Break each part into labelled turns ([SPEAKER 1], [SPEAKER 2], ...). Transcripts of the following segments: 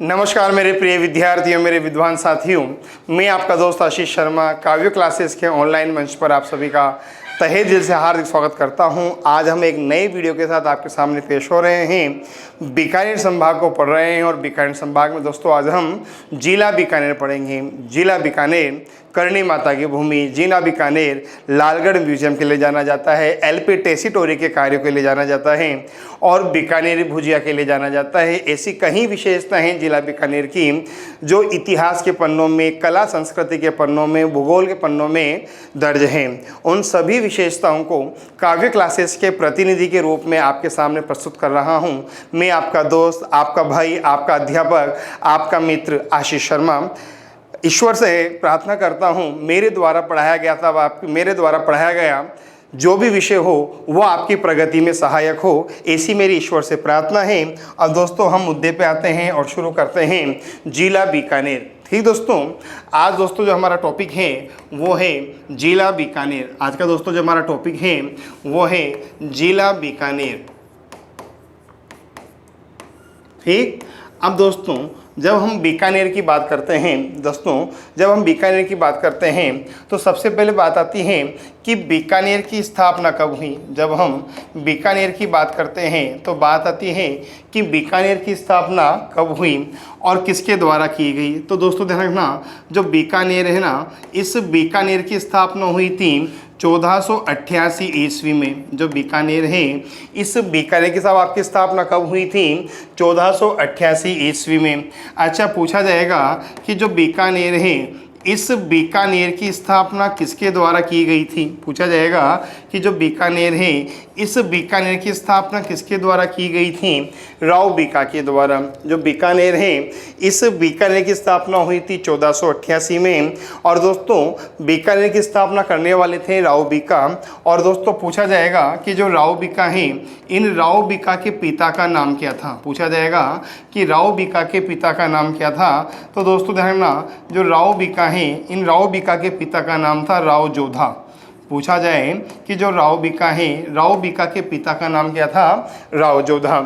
[SPEAKER 1] नमस्कार मेरे प्रिय विद्यार्थियों, मेरे विद्वान साथियों, मैं आपका दोस्त आशीष शर्मा काव्य क्लासेस के ऑनलाइन मंच पर आप सभी का तहे दिल से हार्दिक स्वागत करता हूं। आज हम एक नए वीडियो के साथ आपके सामने पेश हो रहे हैं। बीकानेर संभाग को पढ़ रहे हैं और बीकानेर संभाग में दोस्तों आज हम जिला बीकानेर पढ़ेंगे। जिला बीकानेर करणी माता की भूमि, जिला बीकानेर लालगढ़ म्यूजियम के लिए जाना जाता है, एलपी टेसीटोरी के कार्यों के लिए जाना जाता है और बीकानेरी भुजिया के लिए जाना जाता है। ऐसी कई विशेषता हैं जिला बीकानेर की जो इतिहास के पन्नों में, कला संस्कृति के पन्नों में, भूगोल के पन्नों में दर्ज हैं। उन सभी विशेषताओं को काव्य क्लासेस के प्रतिनिधि के रूप में आपके सामने प्रस्तुत कर रहा हूं। मैं आपका दोस्त, आपका भाई, आपका अध्यापक, आपका मित्र आशीष शर्मा ईश्वर से प्रार्थना करता हूं मेरे द्वारा पढ़ाया गया जो भी विषय हो वो आपकी प्रगति में सहायक हो, ऐसी मेरी ईश्वर से प्रार्थना है। अब दोस्तों हम मुद्दे पे आते हैं और शुरू करते हैं जिला बीकानेर। ठीक दोस्तों, आज दोस्तों जो हमारा टॉपिक है वो है जिला बीकानेर। आज का दोस्तों जो हमारा टॉपिक है वो है जिला बीकानेर। ठीक, अब दोस्तों जब हम बीकानेर की बात करते हैं तो सबसे पहले बात आती है कि बीकानेर की स्थापना कब हुई। जब हम बीकानेर की बात करते हैं तो बात आती है कि बीकानेर की स्थापना कब हुई और किसके द्वारा की गई। तो दोस्तों ध्यान रखना, जो बीकानेर है ना, इस बीकानेर की स्थापना हुई थी 1488 ईस्वी में। जो बीकानेर है, इस बीकानेर की साहब आपकी स्थापना कब हुई थी? 1488 ईस्वी में। अच्छा, पूछा जाएगा कि जो बीकानेर है, इस बीकानेर की स्थापना किसके द्वारा की गई थी? पूछा जाएगा कि जो बीकानेर है, इस बीकानेर की स्थापना किसके द्वारा की गई थी? राव बीका के द्वारा। जो बीकानेर है, इस बीकानेर की स्थापना हुई थी 1488 में और दोस्तों बीकानेर की स्थापना करने वाले थे राव बीका। और दोस्तों पूछा जाएगा कि जो राव बीका हैं, इन राव बीका के पिता का नाम क्या था? पूछा जाएगा कि राव बीका के पिता का नाम क्या था? तो दोस्तों ध्यान रखना, जो राव बीका हैं, इन राव बीका के पिता का नाम था राव जोधा। पूछा जाए कि जो राव बीका हैं, राव बीका के पिता का नाम क्या था? राव जोधा।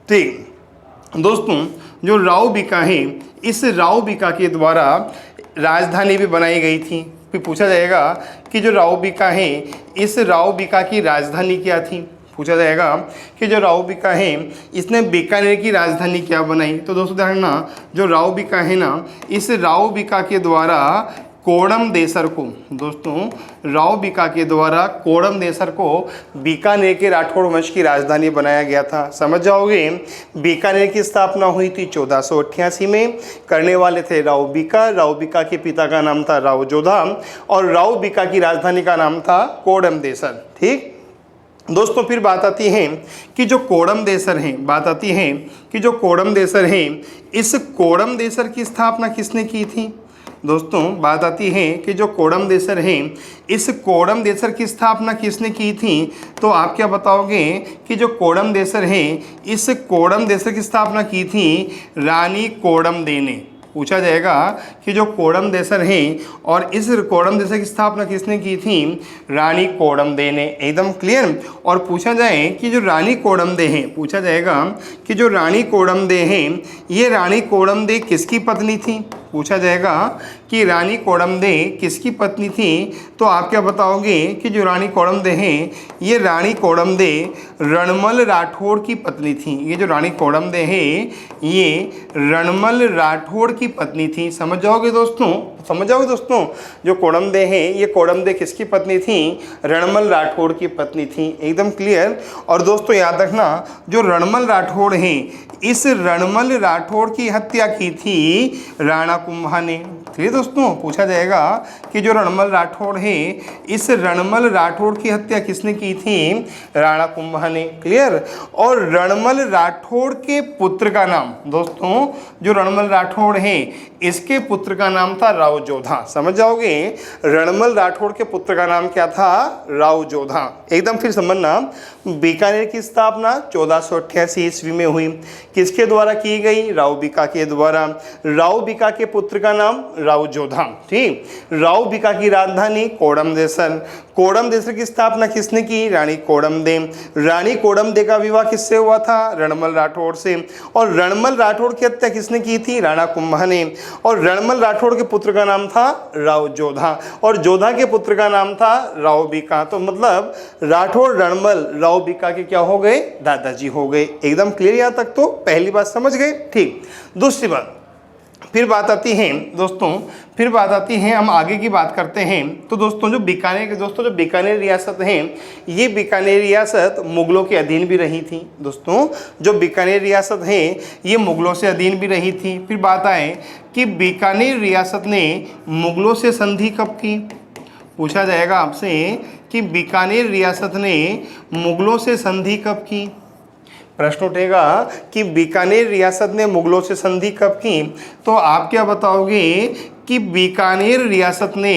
[SPEAKER 1] ठीक दोस्तों, जो राव बीका है, इस राव बीका के द्वारा राजधानी भी बनाई गई थी। फिर पूछा जाएगा कि जो राव बीका है, इस राव बीका की राजधानी क्या थी? पूछा जाएगा कि जो राव बीका है, इसने बीकानेर की राजधानी क्या बनाई? तो दोस्तों ध्यान रखना, जो राव बीका है ना, इस राव बीका के द्वारा कोडम देसर को, दोस्तों राव बीका के द्वारा कोडम देसर को बीकानेर के राठौड़ वंश की राजधानी बनाया गया था। समझ जाओगे, बीकानेर की स्थापना हुई थी 1488 में, करने वाले थे राव बीका। राव बीका के पिता का नाम था राव जोधा और राव बीका की राजधानी का नाम था कोडम देसर। ठीक दोस्तों, फिर बात आती है कि जो कोडम देसर हैं, इस कोडम देसर की स्थापना किसने की थी? दोस्तों बात आती है कि जो कोडम देसर हैं, इस कोडम देसर की स्थापना किसने की थी? तो आप क्या बताओगे कि जो कोडम देसर हैं, इस कोडम देसर की स्थापना की थी रानी कोडम दे ने। पूछा जाएगा कि जो कोडम देसर हैं और इस कोडम देसर की स्थापना किसने की थी? रानी कोडम दे ने। एकदम क्लियर। और पूछा जाए कि जो रानी कोडम दे हैं, पूछा जाएगा कि जो रानी कोडम दे हैं, ये रानी कोडम दे किसकी पत्नी थी? पूछा जाएगा कि रानी कोडम दे किसकी पत्नी थी? तो आप क्या बताओगे कि जो रानी कोडम दे हैं, ये रानी कोडम दे रणमल राठौड़ की पत्नी थी। ये जो रानी कोडम दे है, ये रणमल राठौड़ की पत्नी थी। समझ जाओगे दोस्तों, जो कोडम दे हैं, ये कोडम दे किसकी पत्नी थी? रणमल राठौड़ की पत्नी थी। एकदम क्लियर। और दोस्तों याद रखना, जो रणमल राठौड़ हैं, इस रणमल राठौड़ की हत्या की थी राणा कुंभा ने। ठीक दोस्तों, पूछा जाएगा कि जो रणमल राठौड़ है, इस रणमल राठौड़ की हत्या किसने की थी? राणा कुंभा ने। क्लियर। और रणमल राठौड़ के पुत्र का नाम, दोस्तों जो रणमल राठौड़ है, इसके पुत्र का नाम था राव जोधा। समझ जाओगे, रणमल राठौड़ के पुत्र का नाम क्या था? राव जोधा। एकदम फिर समझना, बीकानेर की स्थापना 1488 ईस्वी में हुई। किसके द्वारा की गई? राव बीका के द्वारा। राव बीका के पुत्र का नाम राउजोधा। ठीक, राउबिका की राजधानी कोडमदेसर। कोडमदेसर की स्थापना किसने की? रानी कोडमदेव। रानी कोडमदेव का विवाह किससे हुआ था? रणमल राठौड़ से। और रणमल राठौड़ की हत्या किसने की थी? राणा कुंभा ने। और रणमल राठौड़ के पुत्र का नाम था राउजोधा, और जोधा के पुत्र का नाम था राउबिका। तो मतलब राठौड़ रणमल राउबिका के क्या हो गए? दादाजी हो गए। एकदम क्लियर यहाँ तक तो पहली बात समझ गए। ठीक, दूसरी बात फिर बात आती है दोस्तों, फिर बात आती है, हम आगे की बात करते हैं। तो दोस्तों जो बीकानेर रियासत है, ये बीकानेर रियासत मुगलों के अधीन भी रही थी। दोस्तों जो बीकानेर रियासत है ये मुगलों से अधीन भी रही थी। फिर बात आए कि बीकानेर रियासत ने मुगलों से संधि कब की? पूछा जाएगा आपसे कि बीकानेर रियासत ने मुगलों से संधि कब की? प्रश्न उठेगा कि बीकानेर रियासत ने मुगलों से संधि कब की? तो आप क्या बताओगे कि बीकानेर रियासत ने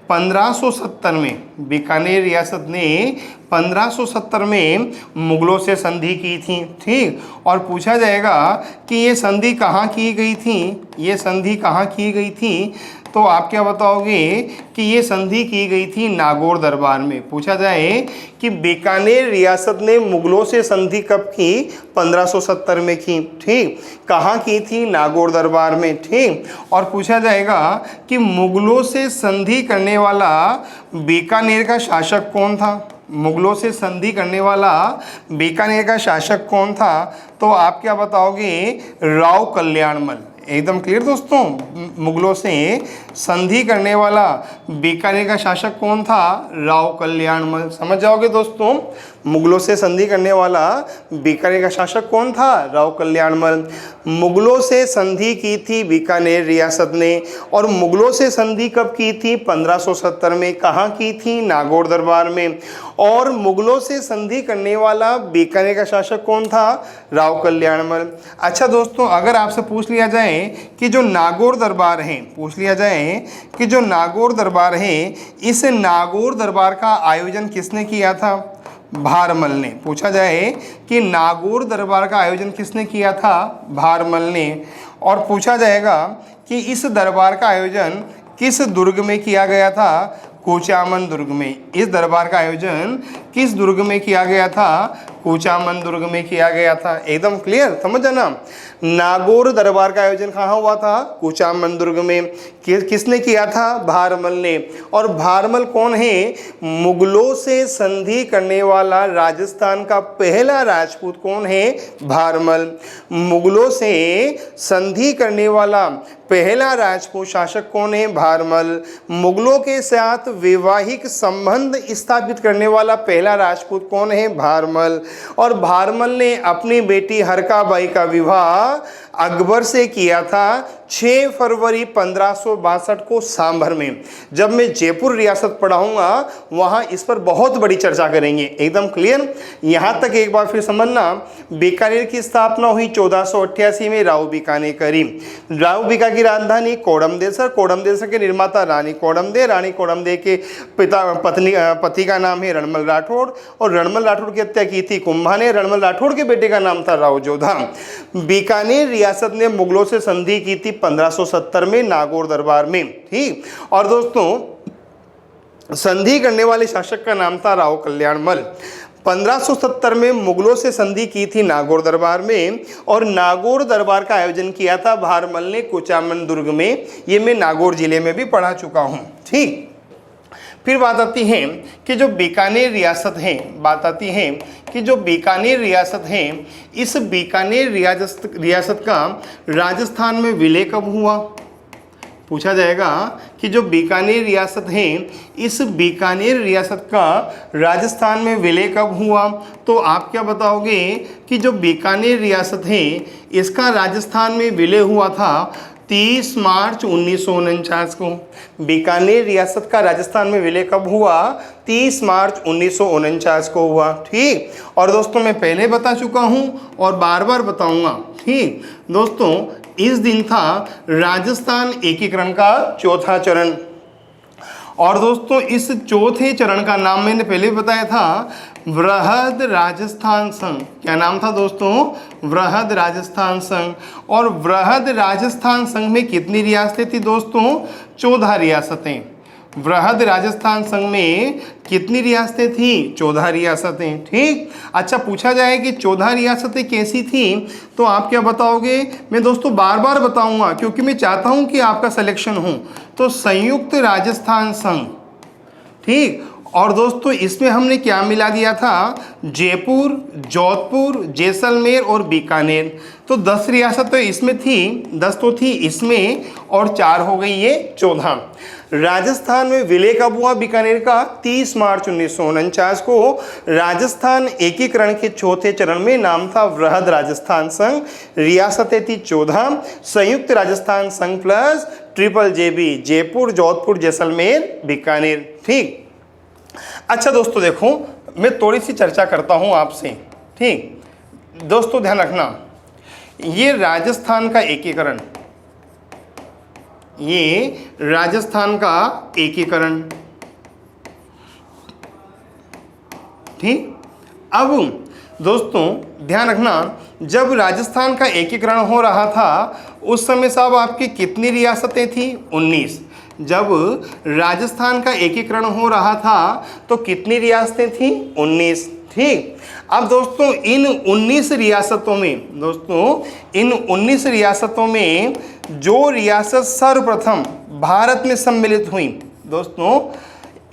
[SPEAKER 1] 1570 में, बीकानेर रियासत ने 1570 में मुगलों से संधि की थी। ठीक, और पूछा जाएगा कि ये संधि कहाँ की गई थी? ये संधि कहाँ की गई थी? तो आप क्या बताओगे कि ये संधि की गई थी नागौर दरबार में। पूछा जाए कि बीकानेर रियासत ने मुगलों से संधि कब की? 1570 में की। ठीक, कहाँ की थी? नागौर दरबार में। ठीक, और पूछा जाएगा कि मुगलों से संधि करने वाला बीकानेर का शासक कौन था? मुगलों से संधि करने वाला बीकानेर का शासक कौन था? तो आप क्या बताओगे? राव कल्याणमल। एकदम क्लियर दोस्तों, मुगलों से संधि करने वाला बीकानेर का शासक कौन था? राव कल्याणमल। समझ जाओगे दोस्तों, मुगलों से संधि करने वाला बीकानेर का शासक कौन था? राव कल्याणमल। मुगलों से संधि की थी बीकानेर रियासत ने, और मुगलों से संधि कब की थी? 1570 में। कहाँ की थी? नागौर दरबार में। और मुगलों से संधि करने वाला बीकानेर का शासक कौन था? राव कल्याणमल। अच्छा दोस्तों, अगर आपसे पूछ लिया जाए कि जो नागौर दरबार है, पूछ लिया जाए कि जो नागौर दरबार है, इस नागौर दरबार का आयोजन किसने किया था? भारमल ने। पूछा जाए कि नागौर दरबार का आयोजन किसने किया था? भारमल ने। और पूछा जाएगा कि इस दरबार का आयोजन किस दुर्ग में किया गया था? कुचामन दुर्ग में। इस दरबार का आयोजन किस दुर्ग में किया गया था? कुचामन दुर्ग में किया गया था। एकदम क्लियर, समझ जाना। नागौर दरबार का आयोजन कहाँ हुआ था? कुचामन दुर्ग में। किसने किया था? भारमल ने। और भारमल कौन है? मुगलों से संधि करने वाला राजस्थान का पहला राजपूत कौन है? भारमल। मुगलों से संधि करने वाला पहला राजपूत शासक कौन है? भारमल। मुगलों के साथ वैवाहिक संबंध स्थापित करने वाला पहला राजपूत कौन है? भारमल। और भारमल ने अपनी बेटी हरकाबाई का विवाह अकबर से किया था 6 फरवरी 1562 को सांभर में। जब मैं जयपुर रियासत पढ़ाऊंगा वहां इस पर बहुत बड़ी चर्चा करेंगे। एकदम क्लियर, यहां तक एक बार फिर समझना। बीकानेर की स्थापना हुई 1488 में राउबिका ने करी। राउबिका की राजधानी कोडमदेसर। कोडमदेसर के निर्माता रानी कोडमदेव। रानी कोडमदेव के पति का नाम है रणमल राठौड़, और रणमल राठौड़ की हत्या की थी कुंभा ने। रणमल राठौड़ के बेटे का नाम था राउजोधा। बीकानेर रियासत ने मुगलों से संधि की थी 1570 में नागौर दरबार में। ठीक, और दोस्तों संधि करने वाले शासक का नाम था राव कल्याणमल। 1570 में मुगलों से संधि की थी नागौर दरबार में, और नागौर दरबार का आयोजन किया था भारमल ने कुचामन दुर्ग में। ये मैं नागौर जिले में भी पढ़ा चुका हूं। ठीक, फिर बात आती है कि जो बीकानेर रियासत है, बात आती है कि जो बीकानेर रियासत है, इस बीकानेर रियासत का राजस्थान में विलय कब हुआ? पूछा जाएगा कि जो बीकानेर रियासत है, इस बीकानेर रियासत का राजस्थान में विलय कब हुआ? तो आप क्या बताओगे कि जो बीकानेर रियासत है इसका राजस्थान में विलय हुआ था 30 मार्च 1949 को। बीकानेर रियासत का राजस्थान में विलय कब हुआ? 30 मार्च 1949 को हुआ। ठीक, और दोस्तों मैं पहले बता चुका हूं और बार बार बताऊंगा। ठीक दोस्तों, इस दिन था राजस्थान एकीकरण का चौथा चरण। और दोस्तों इस चौथे चरण का नाम मैंने पहले बताया था वृहद राजस्थान संघ। क्या नाम था दोस्तों? वृहद राजस्थान संघ। और वृहद राजस्थान संघ में कितनी रियासतें थी दोस्तों? 14 रियासतें। वृहद राजस्थान संघ में कितनी रियासतें थी? 14 रियासतें। ठीक। अच्छा, पूछा जाए कि 14 रियासतें कैसी थी, तो आप क्या बताओगे? मैं दोस्तों बार बार बताऊंगा क्योंकि मैं चाहता हूं कि आपका सिलेक्शन हो। तो संयुक्त राजस्थान संघ। ठीक। और दोस्तों इसमें हमने क्या मिला दिया था? जयपुर, जोधपुर, जैसलमेर और बीकानेर। तो 10 रियासत तो इसमें थी, 10 तो थी इसमें, और 4 हो गई ये 14। राजस्थान में विलय कब हुआ बीकानेर का? 30 मार्च 1949 को राजस्थान एकीकरण के चौथे चरण में। नाम था वृहद राजस्थान संघ। रियासतें थी 14, संयुक्त राजस्थान संघ प्लस ट्रिपल जेबी, जयपुर, जोधपुर, जैसलमेर, बीकानेर। ठीक। अच्छा दोस्तों देखो, मैं थोड़ी सी चर्चा करता हूं आपसे। ठीक दोस्तों, ध्यान रखना, ये राजस्थान का एकीकरण, ये राजस्थान का एकीकरण। ठीक। अब दोस्तों ध्यान रखना, जब राजस्थान का एकीकरण हो रहा था उस समय साहब आपकी कितनी रियासतें थी? 19। जब राजस्थान का एकीकरण हो रहा था तो कितनी रियासतें थी? 19। ठीक। अब दोस्तों इन 19 रियासतों में, दोस्तों इन 19 रियासतों में जो रियासत सर्वप्रथम भारत में सम्मिलित हुई, दोस्तों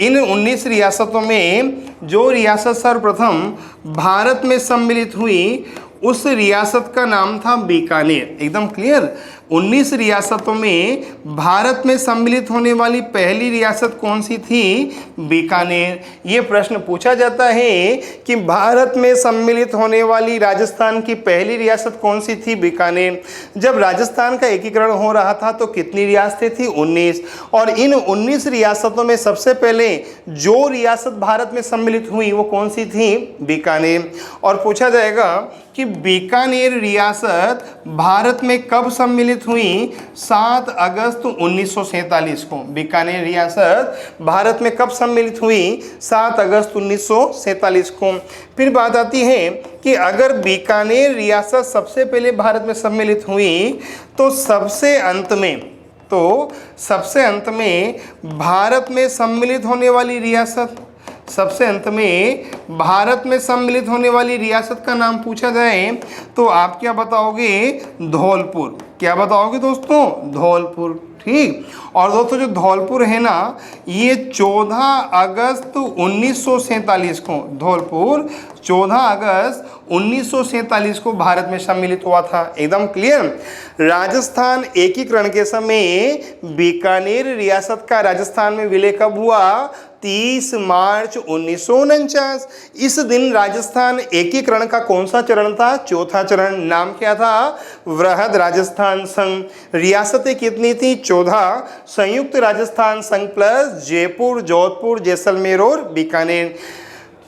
[SPEAKER 1] इन 19 रियासतों में जो रियासत सर्वप्रथम भारत में सम्मिलित हुई उस रियासत का नाम था बीकानेर। एकदम क्लियर। 19 रियासतों में भारत में सम्मिलित होने वाली पहली रियासत कौन सी थी? बीकानेर। ये प्रश्न पूछा जाता है कि भारत में सम्मिलित होने वाली राजस्थान की पहली रियासत कौन सी थी? बीकानेर। जब राजस्थान का एकीकरण हो रहा था तो कितनी रियासतें थी? 19। और इन 19 रियासतों में सबसे पहले जो रियासत भारत में सम्मिलित हुई वो कौन सी थी? बीकानेर। और पूछा जाएगा कि बीकानेर रियासत भारत में कब सम्मिलित हुई? 7 अगस्त 1947 को। बीकानेर रियासत भारत में कब सम्मिलित हुई? 7 अगस्त 1947 को। फिर बात आती है कि अगर बीकानेर रियासत सबसे पहले भारत में सम्मिलित हुई तो सबसे अंत में भारत में सम्मिलित होने वाली रियासत, सबसे अंत में भारत में सम्मिलित होने वाली रियासत का नाम पूछा जाए तो आप क्या बताओगे? धौलपुर। क्या बताओगे दोस्तों? धौलपुर। ठीक। और दोस्तों जो धौलपुर है ना, ये 14 अगस्त 1947 को, धौलपुर 14 अगस्त 1947 को भारत में सम्मिलित हुआ था। एकदम क्लियर। राजस्थान एकीकरण के समय बीकानेर रियासत का राजस्थान में विलय कब हुआ? 30 मार्च 1949। इस दिन राजस्थान एकीकरण का कौन सा चरण था? चौथा चरण। नाम क्या था? वृहद राजस्थान संघ। रियासतें कितनी थी? 14, संयुक्त राजस्थान संघ प्लस जयपुर, जोधपुर, जैसलमेर और बीकानेर।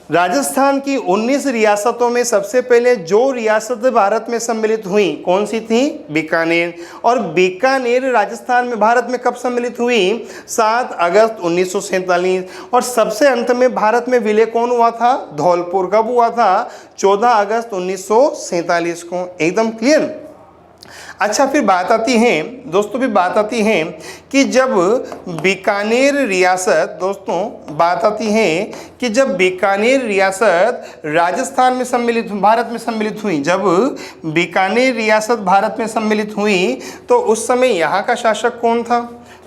[SPEAKER 1] राजस्थान की 19 रियासतों में सबसे पहले जो रियासत भारत में सम्मिलित हुई कौन सी थी? बीकानेर। और बीकानेर राजस्थान में भारत में कब सम्मिलित हुई? 7 अगस्त 1947। और सबसे अंत में भारत में विलय कौन हुआ था? धौलपुर। कब हुआ था? 14 अगस्त 1947 को। एकदम क्लियर। अच्छा, फिर बात आती है दोस्तों, फिर बात आती है कि जब बीकानेर रियासत, दोस्तों बात आती है कि जब बीकानेर रियासत राजस्थान में सम्मिलित, भारत में सम्मिलित हुई, जब बीकानेर रियासत भारत में सम्मिलित हुई तो उस समय यहाँ का शासक कौन था?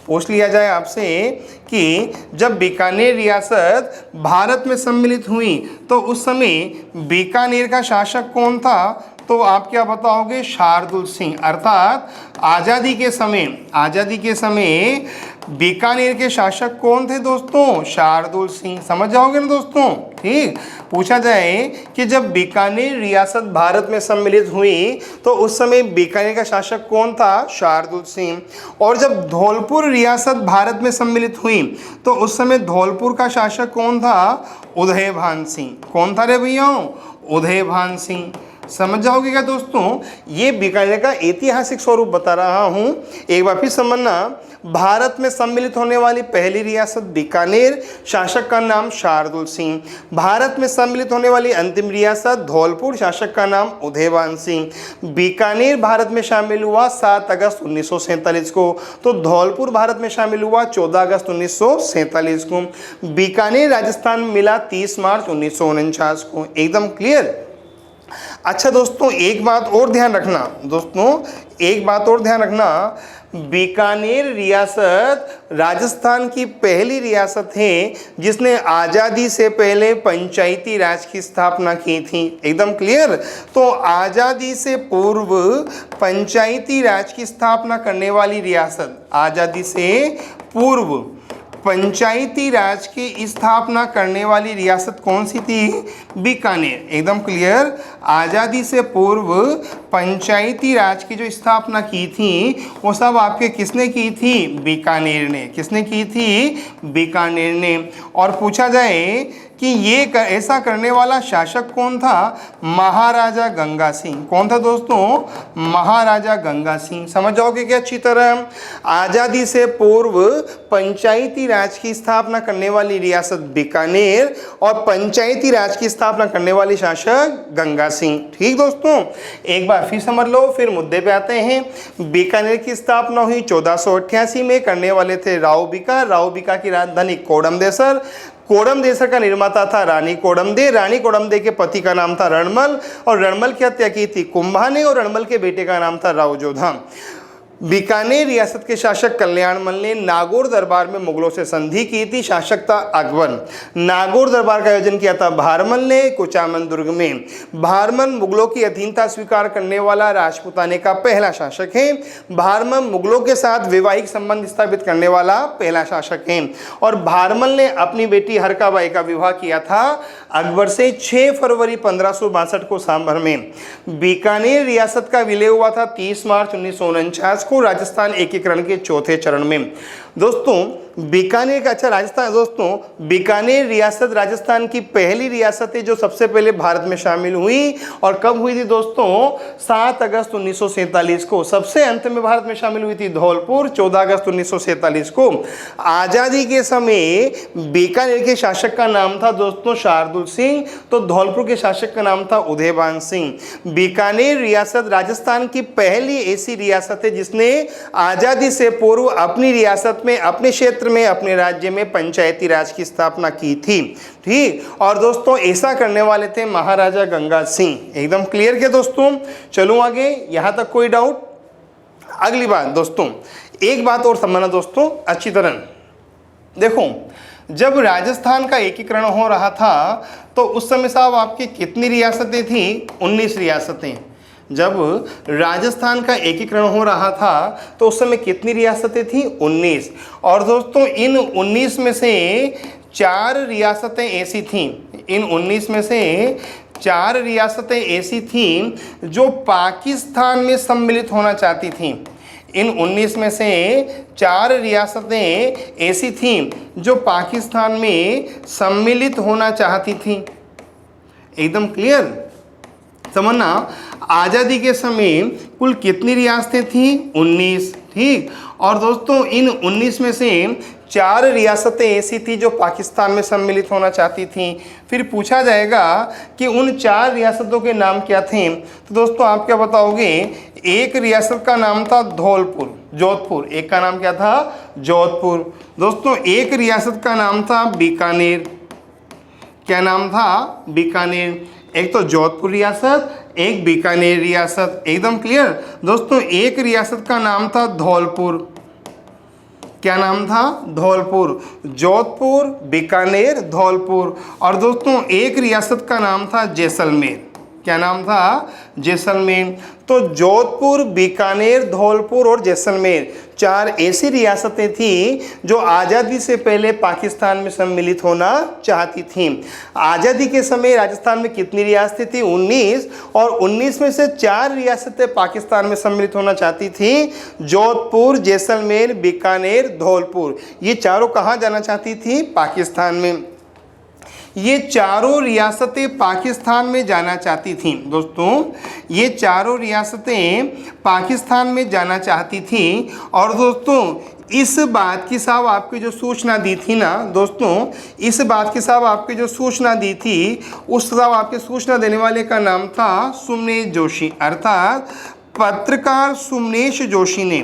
[SPEAKER 1] पूछ लिया जाए आपसे कि जब बीकानेर रियासत भारत में सम्मिलित हुई तो उस समय बीकानेर का शासक कौन था? तो आप क्या बताओगे? शार्दुल सिंह। अर्थात आज़ादी के समय बीकानेर के शासक कौन थे दोस्तों? शार्दुल सिंह। समझ जाओगे ना दोस्तों। ठीक। पूछा जाए कि जब बीकानेर रियासत भारत में सम्मिलित हुई तो उस समय बीकानेर का शासक कौन था? शार्दुल सिंह। और जब धौलपुर रियासत भारत में सम्मिलित हुई तो उस समय धौलपुर का शासक कौन था? उदयभान सिंह। कौन था रे भैया? उदयभान सिंह। समझ जाओगे क्या दोस्तों, ये बीकानेर का ऐतिहासिक स्वरूप बता रहा हूं। एक बार फिर समझना, भारत में सम्मिलित होने वाली पहली रियासत बीकानेर, शासक का नाम शार्दुल सिंह। भारत में सम्मिलित होने वाली अंतिम रियासत धौलपुर, शासक का नाम उदयभान सिंह। बीकानेर भारत में शामिल हुआ 7 अगस्त 1947 को, तो धौलपुर भारत में शामिल हुआ 14 अगस्त 1947 को। बीकानेर राजस्थान में मिला 30 मार्च 1949 को। एकदम क्लियर। अच्छा दोस्तों, एक बात और ध्यान रखना बीकानेर रियासत राजस्थान की पहली रियासत है जिसने आज़ादी से पहले पंचायती राज की स्थापना की थी। एकदम क्लियर। तो आज़ादी से पूर्व पंचायती राज की स्थापना करने वाली रियासत, आज़ादी से पूर्व पंचायती राज की स्थापना करने वाली रियासत कौन सी थी? बीकानेर। एकदम क्लियर। आज़ादी से पूर्व पंचायती राज की जो स्थापना की थी वो सब आपके किसने की थी? बीकानेर ने। किसने की थी? बीकानेर ने। और पूछा जाए कि ये ऐसा करने वाला शासक कौन था? महाराजा गंगा सिंह। कौन था दोस्तों? महाराजा गंगा सिंह। समझ जाओगे क्या अच्छी तरह? आज़ादी से पूर्व पंचायती राज की स्थापना करने वाली रियासत बीकानेर और पंचायती राज की स्थापना करने वाली शासक गंगा सिंह। ठीक दोस्तों, एक बार फिर समझ लो, फिर मुद्दे पे आते हैं। बीकानेर की स्थापना हुई 1488 में, करने वाले थे राव बीका। राव बीका की राजधानी कोडमदेसर। कोडमदेसर का निर्माता था रानी कोडमदे। रानी कोडमदे के पति का नाम था रणमल और रणमल की हत्या की थी कुंभा ने और रणमल के बेटे का नाम था राव जोधा। बीकानेर रियासत के शासक कल्याणमल ने नागौर दरबार में मुगलों से संधि की थी। शासक था अकबर। नागौर दरबार का आयोजन किया था भारमल ने कुचामन दुर्ग में। भारमल मुगलों की अधीनता स्वीकार करने वाला राजपूताने का पहला शासक है। भारमल मुगलों के साथ वैवाहिक संबंध स्थापित करने वाला पहला शासक है। और भारमल ने अपनी बेटी हरकाबाई का विवाह किया था अकबर से 6 फरवरी 1562 को सांभर में। बीकानेर रियासत का विलय हुआ था 30 मार्च 1949 को राजस्थान एकीकरण के चौथे चरण में। दोस्तों बीकानेर का, अच्छा राजस्थान, दोस्तों बीकानेर रियासत राजस्थान की पहली रियासत है जो सबसे पहले भारत में शामिल हुई। और कब हुई थी दोस्तों? 7 अगस्त 1947 को। सबसे अंत में भारत में शामिल हुई थी धौलपुर 14 अगस्त 1947 को। आज़ादी के समय बीकानेर के शासक का नाम था दोस्तों शार्दुल सिंह, तो धौलपुर के शासक का नाम था उदयभान सिंह। बीकानेर रियासत राजस्थान की पहली ऐसी रियासत है जिसने आज़ादी से पूर्व अपनी रियासत में, अपने क्षेत्र में, अपने राज्य में पंचायती राज की स्थापना की थी। ठीक। और दोस्तों ऐसा करने वाले थे महाराजा गंगा सिंह। एकदम क्लियर क्या दोस्तों? चलूं आगे, यहां तक कोई डाउट? अगली बात दोस्तों, एक बात और समझना दोस्तों अच्छी तरह। देखो, जब राजस्थान का एकीकरण हो रहा था तो उस समय साहब आपकी कितनी रियासतें थी? 19 रियासतें। जब राजस्थान का एकीकरण हो रहा था तो उस समय कितनी रियासतें थी? 19। और दोस्तों इन 19 में से 4 रियासतें ऐसी थीं, इन 19 में से 4 रियासतें ऐसी थीं जो पाकिस्तान में सम्मिलित होना चाहती थीं। इन 19 में से 4 रियासतें ऐसी थीं जो पाकिस्तान में सम्मिलित होना चाहती थीं। एकदम क्लियर। समझना, आज़ादी के समय कुल कितनी रियासतें थीं? 19। ठीक। और दोस्तों इन 19 में से 4 रियासतें ऐसी थी जो पाकिस्तान में सम्मिलित होना चाहती थीं। फिर पूछा जाएगा कि उन 4 रियासतों के नाम क्या थे? तो दोस्तों आप क्या बताओगे? एक रियासत का नाम था धौलपुर, जोधपुर। एक का नाम क्या था? जोधपुर। दोस्तों एक रियासत का नाम था बीकानेर। क्या नाम था? बीकानेर। एक तो जोधपुर रियासत, एक बीकानेर रियासत। एकदम क्लियर। दोस्तों एक रियासत का नाम था धौलपुर। क्या नाम था? धौलपुर। जोधपुर, बीकानेर, धौलपुर। और दोस्तों एक रियासत का नाम था जैसलमेर। क्या नाम था? जैसलमेर। तो जोधपुर, बीकानेर, धौलपुर और जैसलमेर 4 ऐसी रियासतें थीं जो आज़ादी से पहले पाकिस्तान में सम्मिलित होना चाहती थीं। आज़ादी के समय राजस्थान में कितनी रियासतें थी? 19। और 19 में से 4 रियासतें पाकिस्तान में सम्मिलित होना चाहती थीं। जोधपुर, जैसलमेर, बीकानेर, धौलपुर, ये चारों कहाँ जाना चाहती थी? पाकिस्तान में। ये चारों रियासतें पाकिस्तान में जाना चाहती थीं दोस्तों, ये चारों रियासतें पाकिस्तान में जाना चाहती थीं। और दोस्तों इस बात की साहब आपकी जो सूचना दी थी ना दोस्तों, इस बात की साहब आपकी जो सूचना दी थी, उस साहब आपके सूचना देने वाले का नाम था सोमनेश जोशी, अर्थात पत्रकार सोमनेश जोशी ने,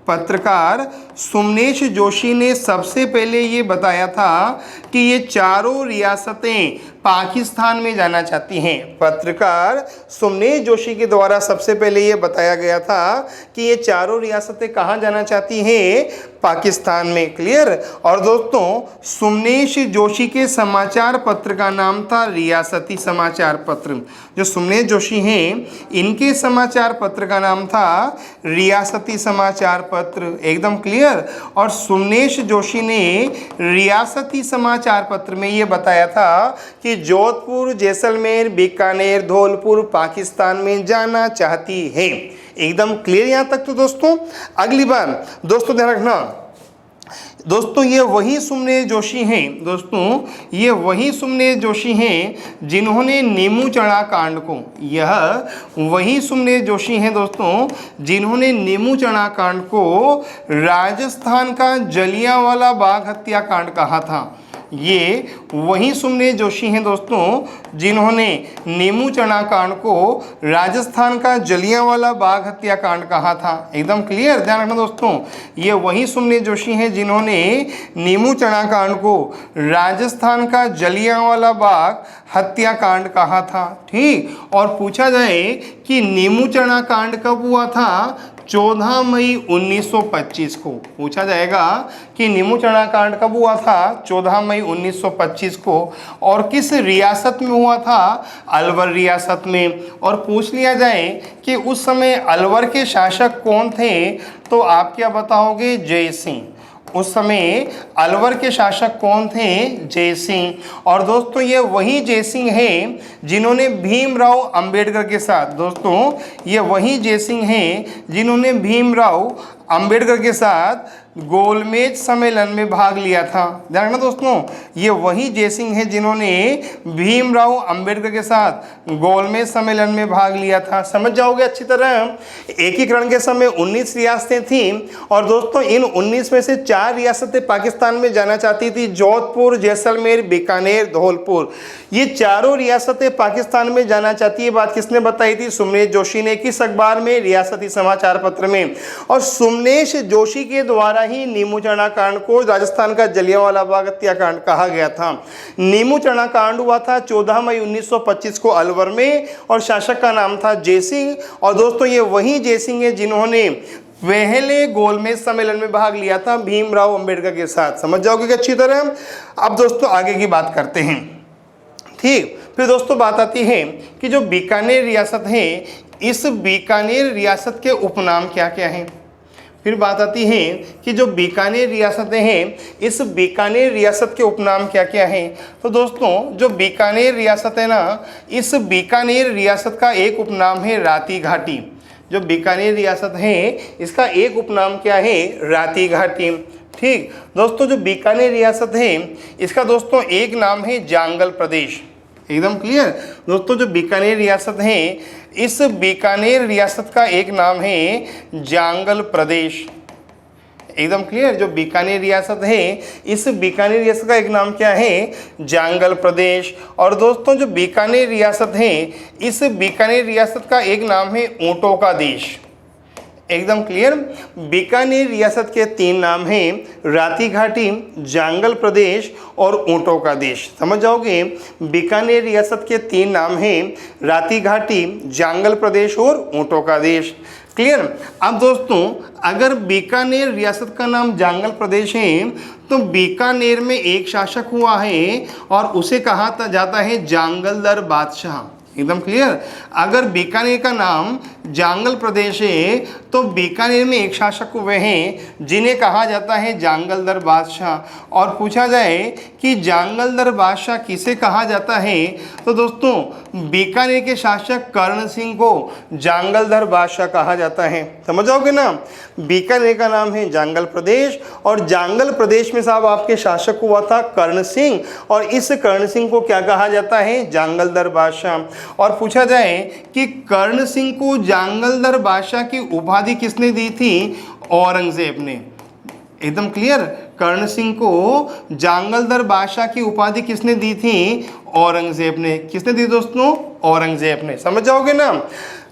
[SPEAKER 1] पत्रकार सोमनेश जोशी ने सबसे पहले ये बताया था कि ये चारों रियासतें पाकिस्तान में जाना चाहती हैं। पत्रकार सोमनेश जोशी के द्वारा सबसे पहले ये बताया गया था कि ये चारों रियासतें कहाँ जाना चाहती हैं, पाकिस्तान में। क्लियर। और दोस्तों सोमनेश जोशी के समाचार पत्र का नाम था रियासती समाचार पत्र। जो सोमनेश जोशी हैं इनके समाचार पत्र का नाम था रियासती समाचार पत्र। एकदम क्लियर। और सोमनेश जोशी ने रियासती समाचार पत्र में ये बताया था कि जोधपुर, जैसलमेर, बीकानेर, धौलपुर पाकिस्तान में जाना चाहती है। एकदम क्लियर यहाँ तक। तो दोस्तों अगली बार दोस्तों ध्यान रखना दोस्तों, ये वही सोमनेश जोशी हैं दोस्तों, ये वही सोमनेश जोशी हैं जिन्होंने नीमू चढ़ा कांड को, यह वही सोमनेश जोशी हैं दोस्तों जिन्होंने नीमू चढ़ा कांड को राजस्थान का जलियांवाला बाग हत्याकांड कहा था। ये वही सोमनेश जोशी हैं दोस्तों जिन्होंने नीमू चढ़ा कांड को राजस्थान का जलियांवाला बाग हत्याकांड कहा था। एकदम क्लियर। ध्यान रखना दोस्तों, ये वही सोमनेश जोशी हैं जिन्होंने नीमू चढ़ा कांड को राजस्थान का जलियांवाला बाग हत्याकांड कहा था। ठीक। और पूछा जाए कि नीमू चढ़ा कांड कब हुआ था, 14 मई 1925 को। पूछा जाएगा कि नीमू चढ़ा कांड कब हुआ था, 14 मई 1925 को। और किस रियासत में हुआ था, अलवर रियासत में। और पूछ लिया जाए कि उस समय अलवर के शासक कौन थे, तो आप क्या बताओगे, जय सिंह। उस समय अलवर के शासक कौन थे, जय सिंह। और दोस्तों ये वही जय सिंह हैं जिन्होंने भीमराव अंबेडकर के साथ, दोस्तों ये वही जय सिंह हैं जिन्होंने भीमराव अंबेडकर के साथ गोलमेज सम्मेलन में भाग लिया था। ध्यान रखना दोस्तों, ये वही जय सिंह हैं जिन्होंने भीमराव अंबेडकर के साथ गोलमेज सम्मेलन में भाग लिया था। समझ जाओगे अच्छी तरह। एकीकरण के समय 19 रियासतें थीं और दोस्तों इन 19 में से 4 रियासतें पाकिस्तान में जाना चाहती थी, जोधपुर, जैसलमेर, बीकानेर, धौलपुर। ये चारों रियासतें पाकिस्तान में जाना चाहती है। बात किसने बताई थी, सोमनेश जोशी ने। किस अखबार में, रियासती समाचार पत्र में। और सोमनेश जोशी के द्वारा ही नीमू चढ़ा कांड को राजस्थान का जलियांवाला बाग हत्याकांड कहा गया था। नीमू चढ़ा कांड हुआ था 14 मई 1925 को अलवर में और शासक का नाम था जय सिंह। और दोस्तों ये वही जय सिंह है जिन्होंने पहले गोलमेज सम्मेलन में भाग लिया था भीमराव अंबेडकर के साथ। समझ जाओगे अच्छी तरह। अब दोस्तों आगे की बात करते हैं। ठीक। फिर दोस्तों बात आती है कि जो बीकानेर रियासत है, इस बीकानेर रियासत के उपनाम क्या क्या हैं। फिर बात आती है कि जो बीकानेर रियासतें हैं, इस बीकानेर रियासत के उपनाम क्या क्या हैं। तो दोस्तों जो बीकानेर रियासत है ना, इस बीकानेर रियासत का एक उपनाम है राती घाटी। जो बीकानेर रियासत है इसका एक उपनाम क्या है, राती घाटी। ठीक दोस्तों, जो बीकानेर रियासत है इसका दोस्तों एक नाम है जांगल प्रदेश। एकदम क्लियर दोस्तों, जो बीकानेर रियासत है, इस बीकानेर रियासत का एक नाम है जांगल प्रदेश। एकदम क्लियर। जो बीकानेर रियासत है, इस बीकानेर रियासत का एक नाम क्या है, जांगल प्रदेश। और दोस्तों जो बीकानेर रियासत है, इस बीकानेर रियासत का एक नाम है ऊंटों का देश। एकदम क्लियर। बीकानेर रियासत के 3 नाम हैं, राती घाटी, जांगल प्रदेश और ऊंटों का देश। समझ जाओगे। बीकानेर रियासत के 3 नाम हैं, राती घाटी, जांगल प्रदेश और ऊंटों का देश। क्लियर। अब दोस्तों अगर बीकानेर रियासत का नाम जांगल प्रदेश है तो बीकानेर में एक शासक हुआ है और उसे कहा जाता है जांगलदर बादशाह। एकदम क्लियर। अगर बीकानेर का नाम जांगल प्रदेश है तो बीकानेर में एक शासक हुए हैं जिन्हें कहा जाता है जांगलदर बादशाह। और पूछा जाए कि जांगलदर बादशाह किसे कहा जाता है, तो दोस्तों बीकानेर के शासक कर्ण सिंह को जांगलदर बादशाह कहा जाता है। समझ जाओगे ना, बीकानेर का नाम है जांगल प्रदेश और जांगल प्रदेश में साहब आपके शासक हुआ था कर्ण सिंह, और इस कर्ण सिंह को क्या कहा जाता है, जांगलदर बादशाह। और पूछा जाए कि कर्ण सिंह को जांगलदर बादशाह की उपाधि किसने दी थी, औरंगजेब ने। एकदम क्लियर, कर्ण सिंह को जांगलदर बादशाह की उपाधि किसने दी थी, औरंगजेब ने। किसने दी दोस्तों, औरंगजेब ने। समझ जाओगे ना।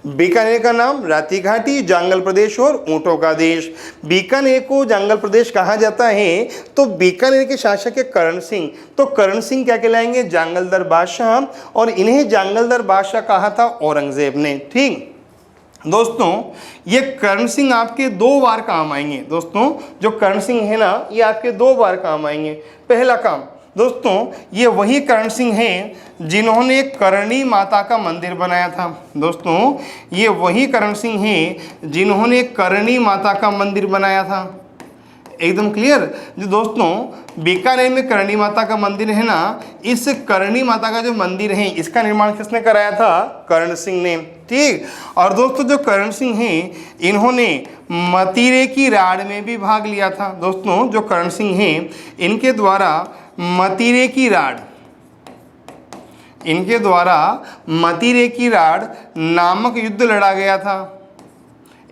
[SPEAKER 1] बीकानेर का नाम राती घाटी, जांगल प्रदेश और ऊंटों का देश। बीकानेर को जांगल प्रदेश कहा जाता है तो बीकानेर के शासक है कर्ण सिंह, तो कर्ण सिंह क्या कहलाएंगे, जांगलदर बादशाह, और इन्हें जांगलदर बादशाह कहा था औरंगजेब ने। ठीक दोस्तों, ये कर्ण सिंह आपके 2 बार काम आएंगे। दोस्तों जो कर्ण सिंह है ना, ये आपके 2 बार काम आएंगे। पहला काम दोस्तों, ये वही कर्ण सिंह हैं जिन्होंने करणी माता का मंदिर बनाया था। दोस्तों ये वही कर्ण सिंह हैं जिन्होंने करणी माता का मंदिर बनाया था। एकदम क्लियर। जो दोस्तों बीकानेर में करणी माता का मंदिर है ना, इस करणी माता का जो मंदिर है इसका निर्माण किसने कराया था, कर्ण सिंह ने। ठीक, और दोस्तों जो कर्ण सिंह हैं इन्होंने मतीरे की राड़ में भी भाग लिया था। दोस्तों जो कर्ण सिंह हैं इनके द्वारा मतीरे की राड़ नामक युद्ध लड़ा गया था।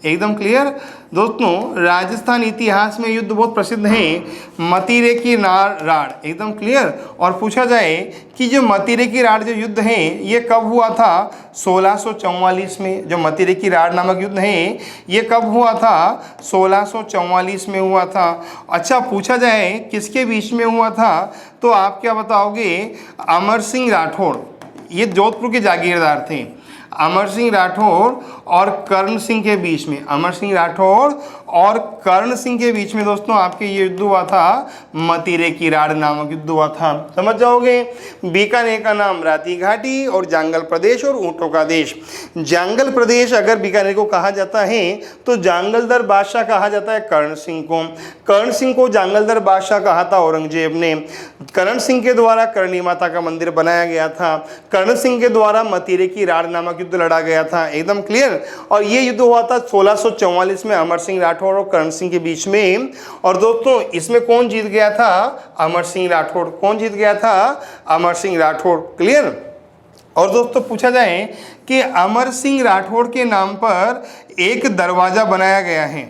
[SPEAKER 1] एकदम क्लियर। दोस्तों राजस्थान इतिहास में युद्ध बहुत प्रसिद्ध है, मतीरे की राड़। एकदम क्लियर। और पूछा जाए कि जो मतीरे की राड़ जो युद्ध है ये कब हुआ था, 1644 में। जो मतीरे की राड़ नामक युद्ध है ये कब हुआ था, 1644 में हुआ था। अच्छा पूछा जाए किसके बीच में हुआ था, तो आप क्या बताओगे, अमर सिंह राठौड़, ये जोधपुर के जागीरदार थे। अमर सिंह राठौड़ और कर्ण सिंह के बीच में, अमर सिंह राठौड़ और कर्ण सिंह के बीच में दोस्तों आपके ये युद्ध हुआ था, मतीरे की राड़ नामक युद्ध हुआ था। समझ जाओगे। बीकानेर का नाम राती घाटी और जांगल प्रदेश और ऊंटों का देश। जांगल प्रदेश अगर बीकानेर को कहा जाता है तो जांगलदर बादशाह कहा जाता है कर्ण सिंह को। कर्ण सिंह को जांगलदर बादशाह कहा था औरंगजेब ने। कर्ण सिंह के द्वारा करणी माता का मंदिर बनाया गया था। कर्ण सिंह के द्वारा मतीरे की राड़ नामक युद्ध लड़ा गया था। एकदम क्लियर। और ये युद्ध हुआ था 1644 में अमर सिंह राठौड़ और कर्ण सिंह के बीच में। और दोस्तों इसमें कौन जीत गया था, अमर सिंह राठौड़। कौन जीत गया था, अमर सिंह राठौड़। क्लियर। और दोस्तों पूछा जाए कि अमर सिंह राठौड़ के नाम पर एक दरवाजा बनाया गया है।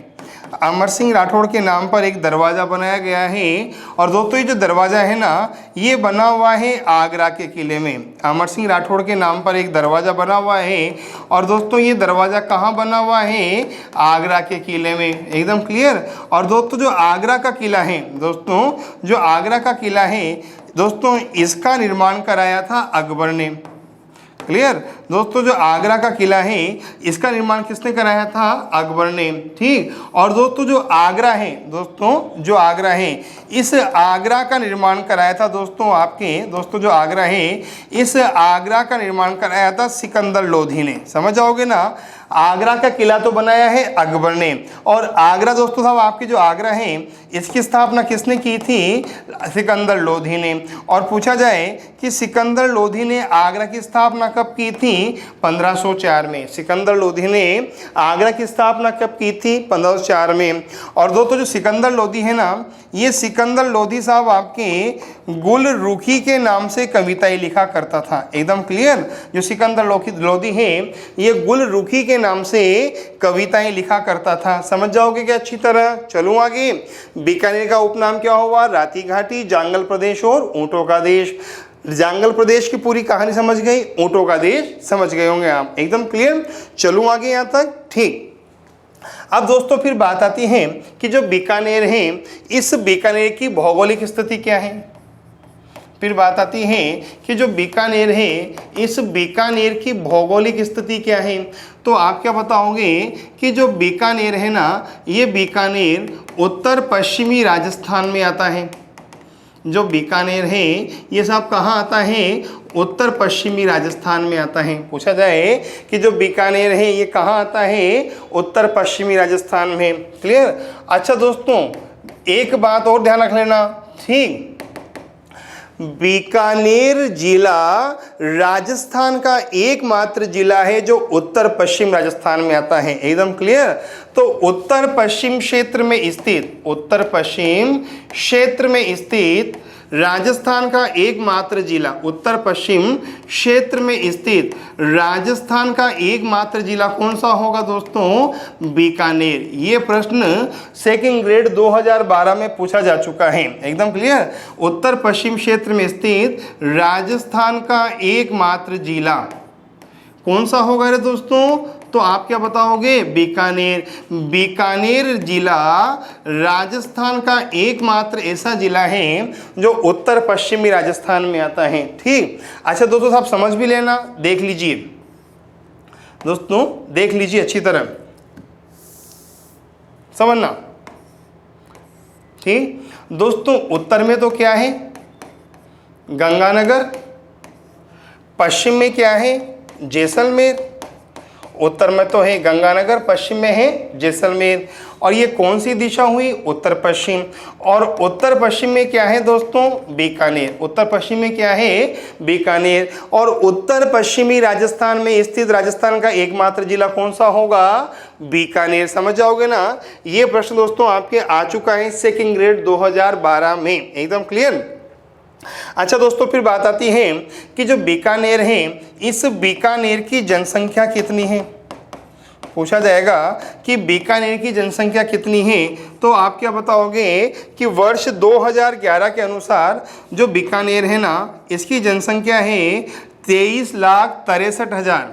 [SPEAKER 1] अमर सिंह राठौड़ के नाम पर एक दरवाज़ा बनाया गया है। और दोस्तों ये जो दरवाज़ा है ना, ये बना हुआ है आगरा के किले में। अमर सिंह राठौड़ के नाम पर एक दरवाज़ा बना हुआ है। और दोस्तों ये दरवाज़ा कहाँ बना हुआ है, आगरा के किले में। एकदम क्लियर। और दोस्तों जो आगरा का किला है, दोस्तों जो आगरा का किला है दोस्तों, इसका निर्माण कराया था अकबर ने। क्लियर। दोस्तों जो आगरा का किला है इसका निर्माण किसने कराया था, अकबर ने। ठीक। और दोस्तों जो आगरा है, दोस्तों जो आगरा है, इस आगरा का निर्माण कराया था दोस्तों आपके, दोस्तों जो आगरा है इस आगरा का निर्माण कराया था सिकंदर लोधी ने। समझ जाओगे ना। आगरा का किला तो बनाया है अकबर ने, और आगरा दोस्तों साहब आपकी जो आगरा है इसकी स्थापना किसने की थी, सिकंदर लोधी ने। और पूछा जाए कि सिकंदर लोधी ने आगरा की स्थापना कब की थी, 1504 में। सिकंदर लोधी ने आगरा की स्थापना कब की थी, 1504 में। और दोस्तों जो सिकंदर लोधी है ना, ये सिकंदर लोधी साहब आपके गुल रुखी के नाम से कविताएं लिखा करता था। एकदम क्लियर। जो सिकंदर लोधी है ये गुल रुखी के नाम से कविताएं लिखा करता था। समझ जाओगे क्या अच्छी तरह। चलो आगे। बीकानेर का उपनाम क्या हुआ, राती घाटी, जांगल प्रदेश और ऊंटों का देश। जांगल प्रदेश की पूरी कहानी समझ गई, ऊंटों का देश समझ गए होंगे आप। एकदम क्लियर। चलूँ आगे यहाँ तक। ठीक। अब दोस्तों फिर बात आती है कि जो बीकानेर है इस बीकानेर की भौगोलिक स्थिति क्या है। फिर बात आती है कि जो बीकानेर है इस बीकानेर की भौगोलिक स्थिति क्या है। तो आप क्या बताओगे कि जो बीकानेर है ना, ये बीकानेर उत्तर पश्चिमी राजस्थान में आता है। जो बीकानेर है ये सब कहाँ आता है, उत्तर पश्चिमी राजस्थान में आता है। पूछा जाए कि जो बीकानेर है ये कहाँ आता है, उत्तर पश्चिमी राजस्थान में। क्लियर। अच्छा दोस्तों एक बात और ध्यान रख लेना, ठीक, बीकानेर जिला राजस्थान का एकमात्र जिला है जो उत्तर पश्चिम राजस्थान में आता है। एकदम क्लियर। तो उत्तर पश्चिम क्षेत्र में स्थित, उत्तर पश्चिम क्षेत्र में स्थित राजस्थान का एकमात्र जिला, उत्तर पश्चिम क्षेत्र में स्थित राजस्थान का एकमात्र जिला कौन सा होगा दोस्तों, बीकानेर। ये प्रश्न सेकंड ग्रेड 2012 में पूछा जा चुका है। एकदम क्लियर। उत्तर पश्चिम क्षेत्र में स्थित राजस्थान का एकमात्र जिला कौन सा होगा रे दोस्तों, तो आप क्या बताओगे, बीकानेर। बीकानेर जिला राजस्थान का एकमात्र ऐसा जिला है जो उत्तर पश्चिमी राजस्थान में आता है। ठीक। अच्छा दोस्तों आप समझ भी लेना, देख लीजिए दोस्तों, देख लीजिए अच्छी तरह समझना। ठीक दोस्तों, उत्तर में तो क्या है, गंगानगर, पश्चिम में क्या है, जैसलमेर। उत्तर में तो है गंगानगर, पश्चिम में है जैसलमेर। और ये कौन सी दिशा हुई, उत्तर पश्चिम। और उत्तर पश्चिम में क्या है दोस्तों, बीकानेर। उत्तर पश्चिम में क्या है, बीकानेर। और उत्तर पश्चिमी राजस्थान में स्थित राजस्थान का एकमात्र जिला कौन सा होगा, बीकानेर। समझ जाओगे ना। ये प्रश्न दोस्तों आपके आ चुका है सेकंड ग्रेड 2012 में। एकदम क्लियर। अच्छा दोस्तों फिर बात आती है कि जो बीकानेर है, इस बीकानेर की जनसंख्या कितनी है। पूछा जाएगा कि बीकानेर की जनसंख्या कितनी है, तो आप क्या बताओगे कि वर्ष 2011 के अनुसार जो बीकानेर है ना, इसकी जनसंख्या है 23,63,000।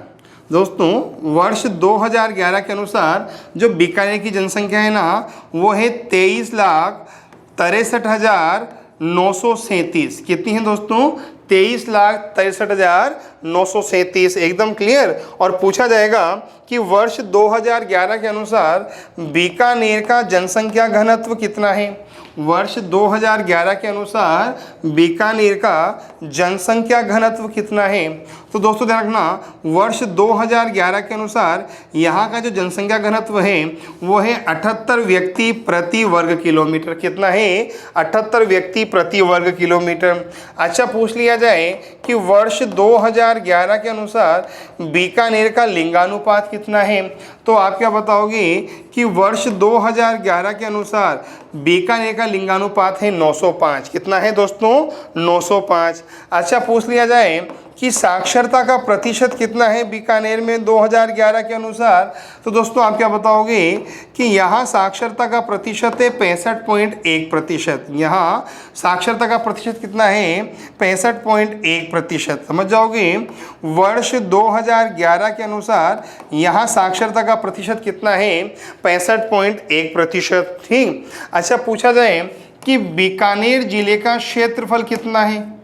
[SPEAKER 1] दोस्तों वर्ष 2011 के अनुसार जो बीकानेर की जनसंख्या है ना, वो है 23,63,937। कितनी है दोस्तों, 23,63,937। एकदम क्लियर। और पूछा जाएगा कि वर्ष 2011 के अनुसार बीकानेर का जनसंख्या घनत्व कितना है। वर्ष 2011 के अनुसार बीकानेर का जनसंख्या घनत्व कितना है। तो दोस्तों ध्यान रखना, वर्ष 2011 के अनुसार यहाँ का जो जनसंख्या घनत्व है वो है 78 व्यक्ति प्रति वर्ग किलोमीटर। कितना है, 78 व्यक्ति प्रति वर्ग किलोमीटर। अच्छा पूछ लिया जाए कि वर्ष 2011 के अनुसार बीकानेर का लिंगानुपात कितना है, तो आप क्या बताओगे कि वर्ष 2011 के अनुसार बीकानेर का लिंगानुपात है 905। कितना है दोस्तों, 905। अच्छा पूछ लिया जाए कि साक्षरता का प्रतिशत कितना है बीकानेर में 2011 के अनुसार, तो दोस्तों आप क्या बताओगे कि यहाँ साक्षरता का प्रतिशत है 65.1%। यहाँ साक्षरता का प्रतिशत कितना है, 65.1%। समझ जाओगे। वर्ष 2011 के अनुसार यहाँ साक्षरता का प्रतिशत कितना है, 65.1%। ठीक। अच्छा पूछा जाए कि बीकानेर जिले का क्षेत्रफल कितना है।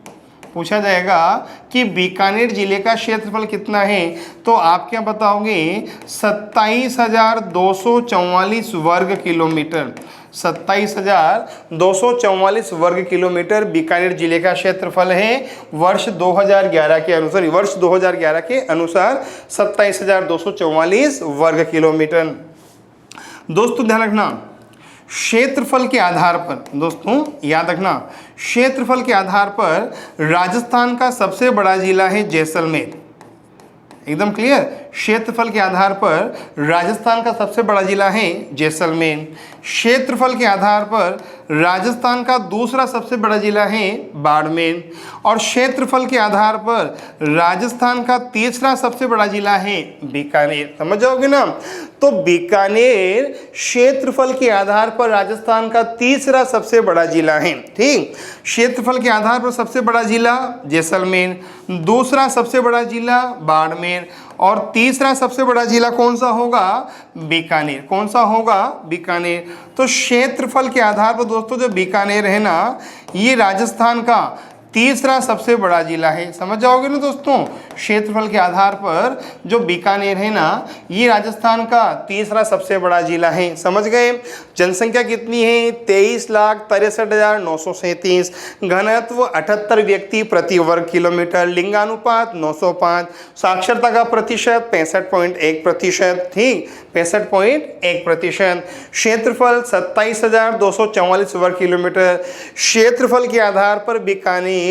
[SPEAKER 1] पूछा जाएगा कि बीकानेर जिले का क्षेत्रफल कितना है, तो आप क्या बताओगे, 27,244 वर्ग किलोमीटर। 27,244 वर्ग किलोमीटर बीकानेर जिले का क्षेत्रफल है वर्ष 2011 के अनुसार। वर्ष 2011 के अनुसार 27,244 वर्ग किलोमीटर। दोस्तों ध्यान रखना, क्षेत्रफल के आधार पर, दोस्तों याद रखना, क्षेत्रफल के आधार पर राजस्थान का सबसे बड़ा जिला है जैसलमेर। एकदम क्लियर। क्षेत्रफल के आधार पर राजस्थान का सबसे बड़ा जिला है जैसलमेर। क्षेत्रफल के आधार पर राजस्थान का दूसरा सबसे बड़ा जिला है बाड़मेर। और क्षेत्रफल के आधार पर राजस्थान का तीसरा सबसे बड़ा जिला है बीकानेर। समझ जाओगे ना। तो बीकानेर क्षेत्रफल के आधार पर राजस्थान का तीसरा सबसे बड़ा जिला है। ठीक। क्षेत्रफल के आधार पर सबसे बड़ा जिला जैसलमेर, दूसरा सबसे बड़ा जिला बाड़मेर, और तीसरा सबसे बड़ा जिला कौन सा होगा, बीकानेर। कौन सा होगा, बीकानेर। तो क्षेत्रफल के आधार पर दोस्तों जो बीकानेर है ना, ये राजस्थान का तीसरा सबसे बड़ा जिला है। समझ जाओगे ना दोस्तों, क्षेत्रफल के आधार पर जो बीकानेर है ना, ये राजस्थान का तीसरा सबसे बड़ा जिला है। समझ गए। जनसंख्या कितनी है? 23,63,937। घनत्व 78 व्यक्ति प्रति वर्ग किलोमीटर। लिंगानुपात 905। साक्षरता का प्रतिशत 65.1%। ठीक, 65.1%। क्षेत्रफल 27,244 वर्ग किलोमीटर। क्षेत्रफल के आधार पर बीकानेर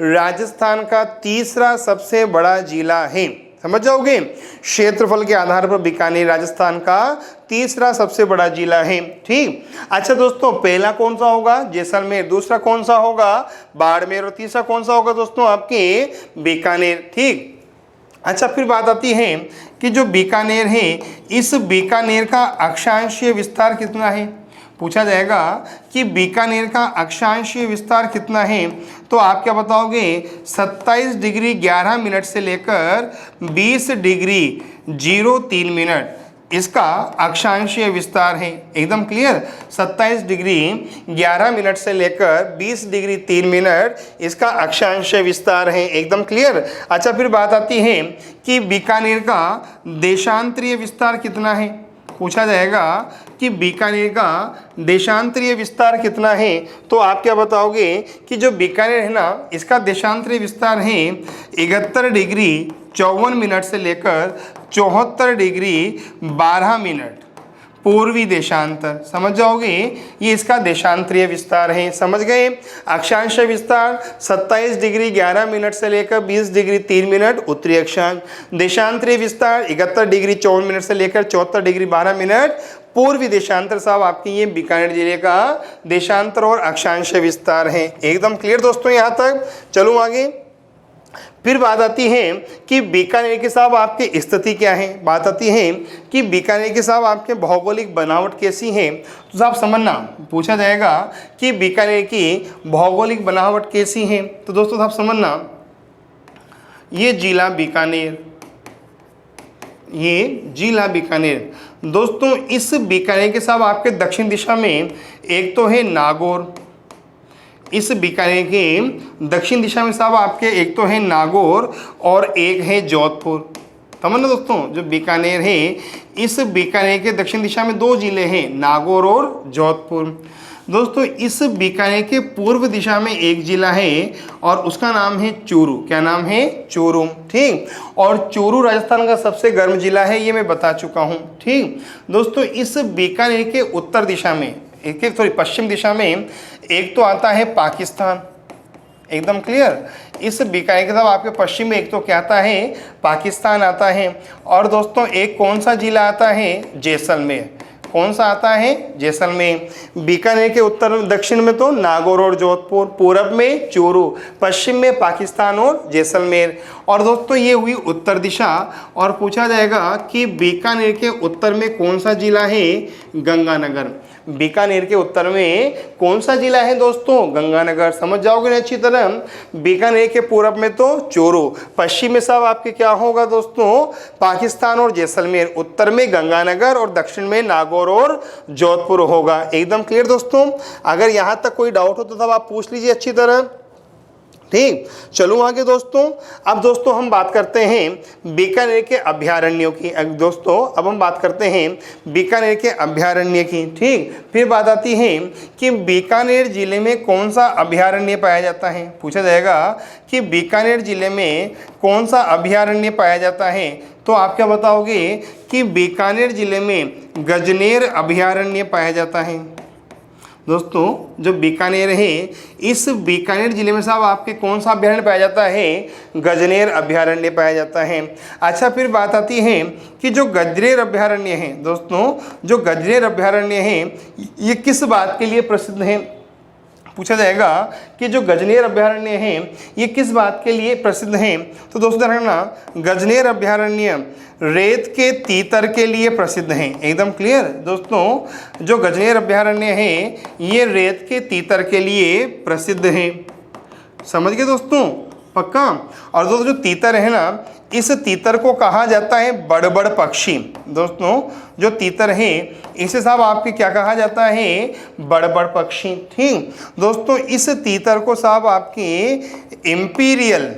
[SPEAKER 1] राजस्थान का तीसरा सबसे बड़ा जिला है। समझ जाओगे, क्षेत्रफल के आधार पर बीकानेर राजस्थान का तीसरा सबसे बड़ा जिला है। ठीक, अच्छा दोस्तों, पहला कौन सा होगा? जैसलमेर। दूसरा कौन सा होगा? बाड़मेर। और तीसरा कौन सा होगा दोस्तों? आपके बीकानेर। ठीक, अच्छा, फिर बात आती है कि जो बीकानेर है, इस बीकानेर का अक्षांशीय विस्तार कितना है? पूछा जाएगा कि बीकानेर का अक्षांशीय विस्तार कितना है, तो आप क्या बताओगे? 27 डिग्री 11 मिनट से लेकर 20 डिग्री 03 मिनट इसका अक्षांशीय विस्तार है। एकदम क्लियर। 27 डिग्री 11 मिनट से लेकर 20 डिग्री 3 मिनट इसका अक्षांशीय विस्तार है। एकदम क्लियर। अच्छा, फिर बात आती है कि बीकानेर का देशांतरीय विस्तार कितना है? पूछा जाएगा कि बीकानेर का देशांतरीय विस्तार कितना है, तो आप क्या बताओगे कि जो बीकानेर है ना, इसका देशांतरीय विस्तार है 71 डिग्री 54 मिनट से लेकर 74 डिग्री 12 मिनट पूर्वी देशांतर। समझ जाओगे, ये इसका देशांतरीय विस्तार है। समझ गए। अक्षांश विस्तार 27 डिग्री 11 मिनट से लेकर 20 डिग्री 3 मिनट उत्तरी अक्षांश। देशांतरीय विस्तार 71 डिग्री 54 मिनट से लेकर 74 डिग्री 12 मिनट पूर्वी देशांतर। साहब, आपके ये बीकानेर जिले का देशांतर और अक्षांश विस्तार है। एकदम क्लियर दोस्तों यहाँ तक। चलो आगे। फिर बात आती है कि बीकानेर के साहब आपकी स्थिति क्या है। बात आती है कि बीकानेर के साहब आपके भौगोलिक बनावट कैसी है, तो साहब समझना, पूछा जाएगा कि बीकानेर की भौगोलिक बनावट कैसी है, तो दोस्तों साहब समझना, ये जिला बीकानेर, ये जिला बीकानेर दोस्तों, इस बीकानेर के साहब आपके दक्षिण दिशा में एक तो है नागौर। इस बीकानेर के दक्षिण दिशा में साहब आपके एक तो है नागौर और एक है जोधपुर। समझना दोस्तों, जो बीकानेर है, इस बीकानेर के दक्षिण दिशा में दो जिले हैं, नागौर और जोधपुर। दोस्तों, इस बीकानेर के पूर्व दिशा में एक जिला है और उसका नाम है चूरू। क्या नाम है? चूरू। ठीक, और चूरू राजस्थान का सबसे गर्म जिला है, ये मैं बता चुका हूँ। ठीक दोस्तों, इस बीकानेर के उत्तर दिशा में पश्चिम दिशा में एक तो आता है पाकिस्तान। एकदम क्लियर। इस बीकानेर के साथ आपके पश्चिम में एक तो क्या आता है? पाकिस्तान आता है। और दोस्तों, एक कौन सा जिला आता है? जैसलमेर। कौन सा आता है? जैसलमेर। बीकानेर के उत्तर दक्षिण में तो नागौर और जोधपुर, पूरब में चूरू, पश्चिम में पाकिस्तान और जैसलमेर। और दोस्तों, ये हुई उत्तर दिशा। और पूछा जाएगा कि बीकानेर के उत्तर में कौन सा जिला है? गंगानगर। बीकानेर के उत्तर में कौन सा जिला है दोस्तों? गंगानगर। समझ जाओगे ना अच्छी तरह। बीकानेर के पूरब में तो चूरू, पश्चिम में सब आपके क्या होगा दोस्तों? पाकिस्तान और जैसलमेर, उत्तर में गंगानगर और दक्षिण में नागौर और जोधपुर होगा। एकदम क्लियर दोस्तों। अगर यहाँ तक कोई डाउट हो तो तब आप पूछ लीजिए अच्छी तरह। ठीक, चलो आगे दोस्तों। अब दोस्तों हम बात करते हैं बीकानेर के अभयारण्यों की। अब दोस्तों, अब हम बात करते हैं बीकानेर के अभयारण्य की। ठीक, फिर बात आती है कि बीकानेर जिले में कौन सा अभयारण्य पाया जाता है। पूछा जाएगा कि बीकानेर जिले में कौन सा अभयारण्य पाया जाता है, तो आप क्या बताओगे कि बीकानेर जिले में गजनेर अभयारण्य पाया जाता है। दोस्तों, जो बीकानेर है, इस बीकानेर जिले में साहब आपके कौन सा अभयारण्य पाया जाता है? गजनेर अभयारण्य पाया जाता है। अच्छा, फिर बात आती है कि जो गजनेर अभयारण्य है दोस्तों, जो गजनेर अभयारण्य है, ये किस बात के लिए प्रसिद्ध है? पूछा जाएगा कि जो गजनेर अभयारण्य है, ये किस बात के लिए प्रसिद्ध है, तो दोस्तों देखना, गजनेर अभयारण्य रेत के तीतर के लिए प्रसिद्ध हैं। एकदम क्लियर दोस्तों, जो गजनेर अभयारण्य है, ये रेत के तीतर के लिए प्रसिद्ध है। समझ गए दोस्तों। पक्का। और दोस्तों जो तीतर है ना, इस तीतर को कहा जाता है बड़बड़ पक्षी। दोस्तों जो तीतर है इसे साहब आपके क्या कहा जाता है, बड़बड़ पक्षी। ठीक दोस्तों, इस तीतर को साहब आपके इंपीरियल,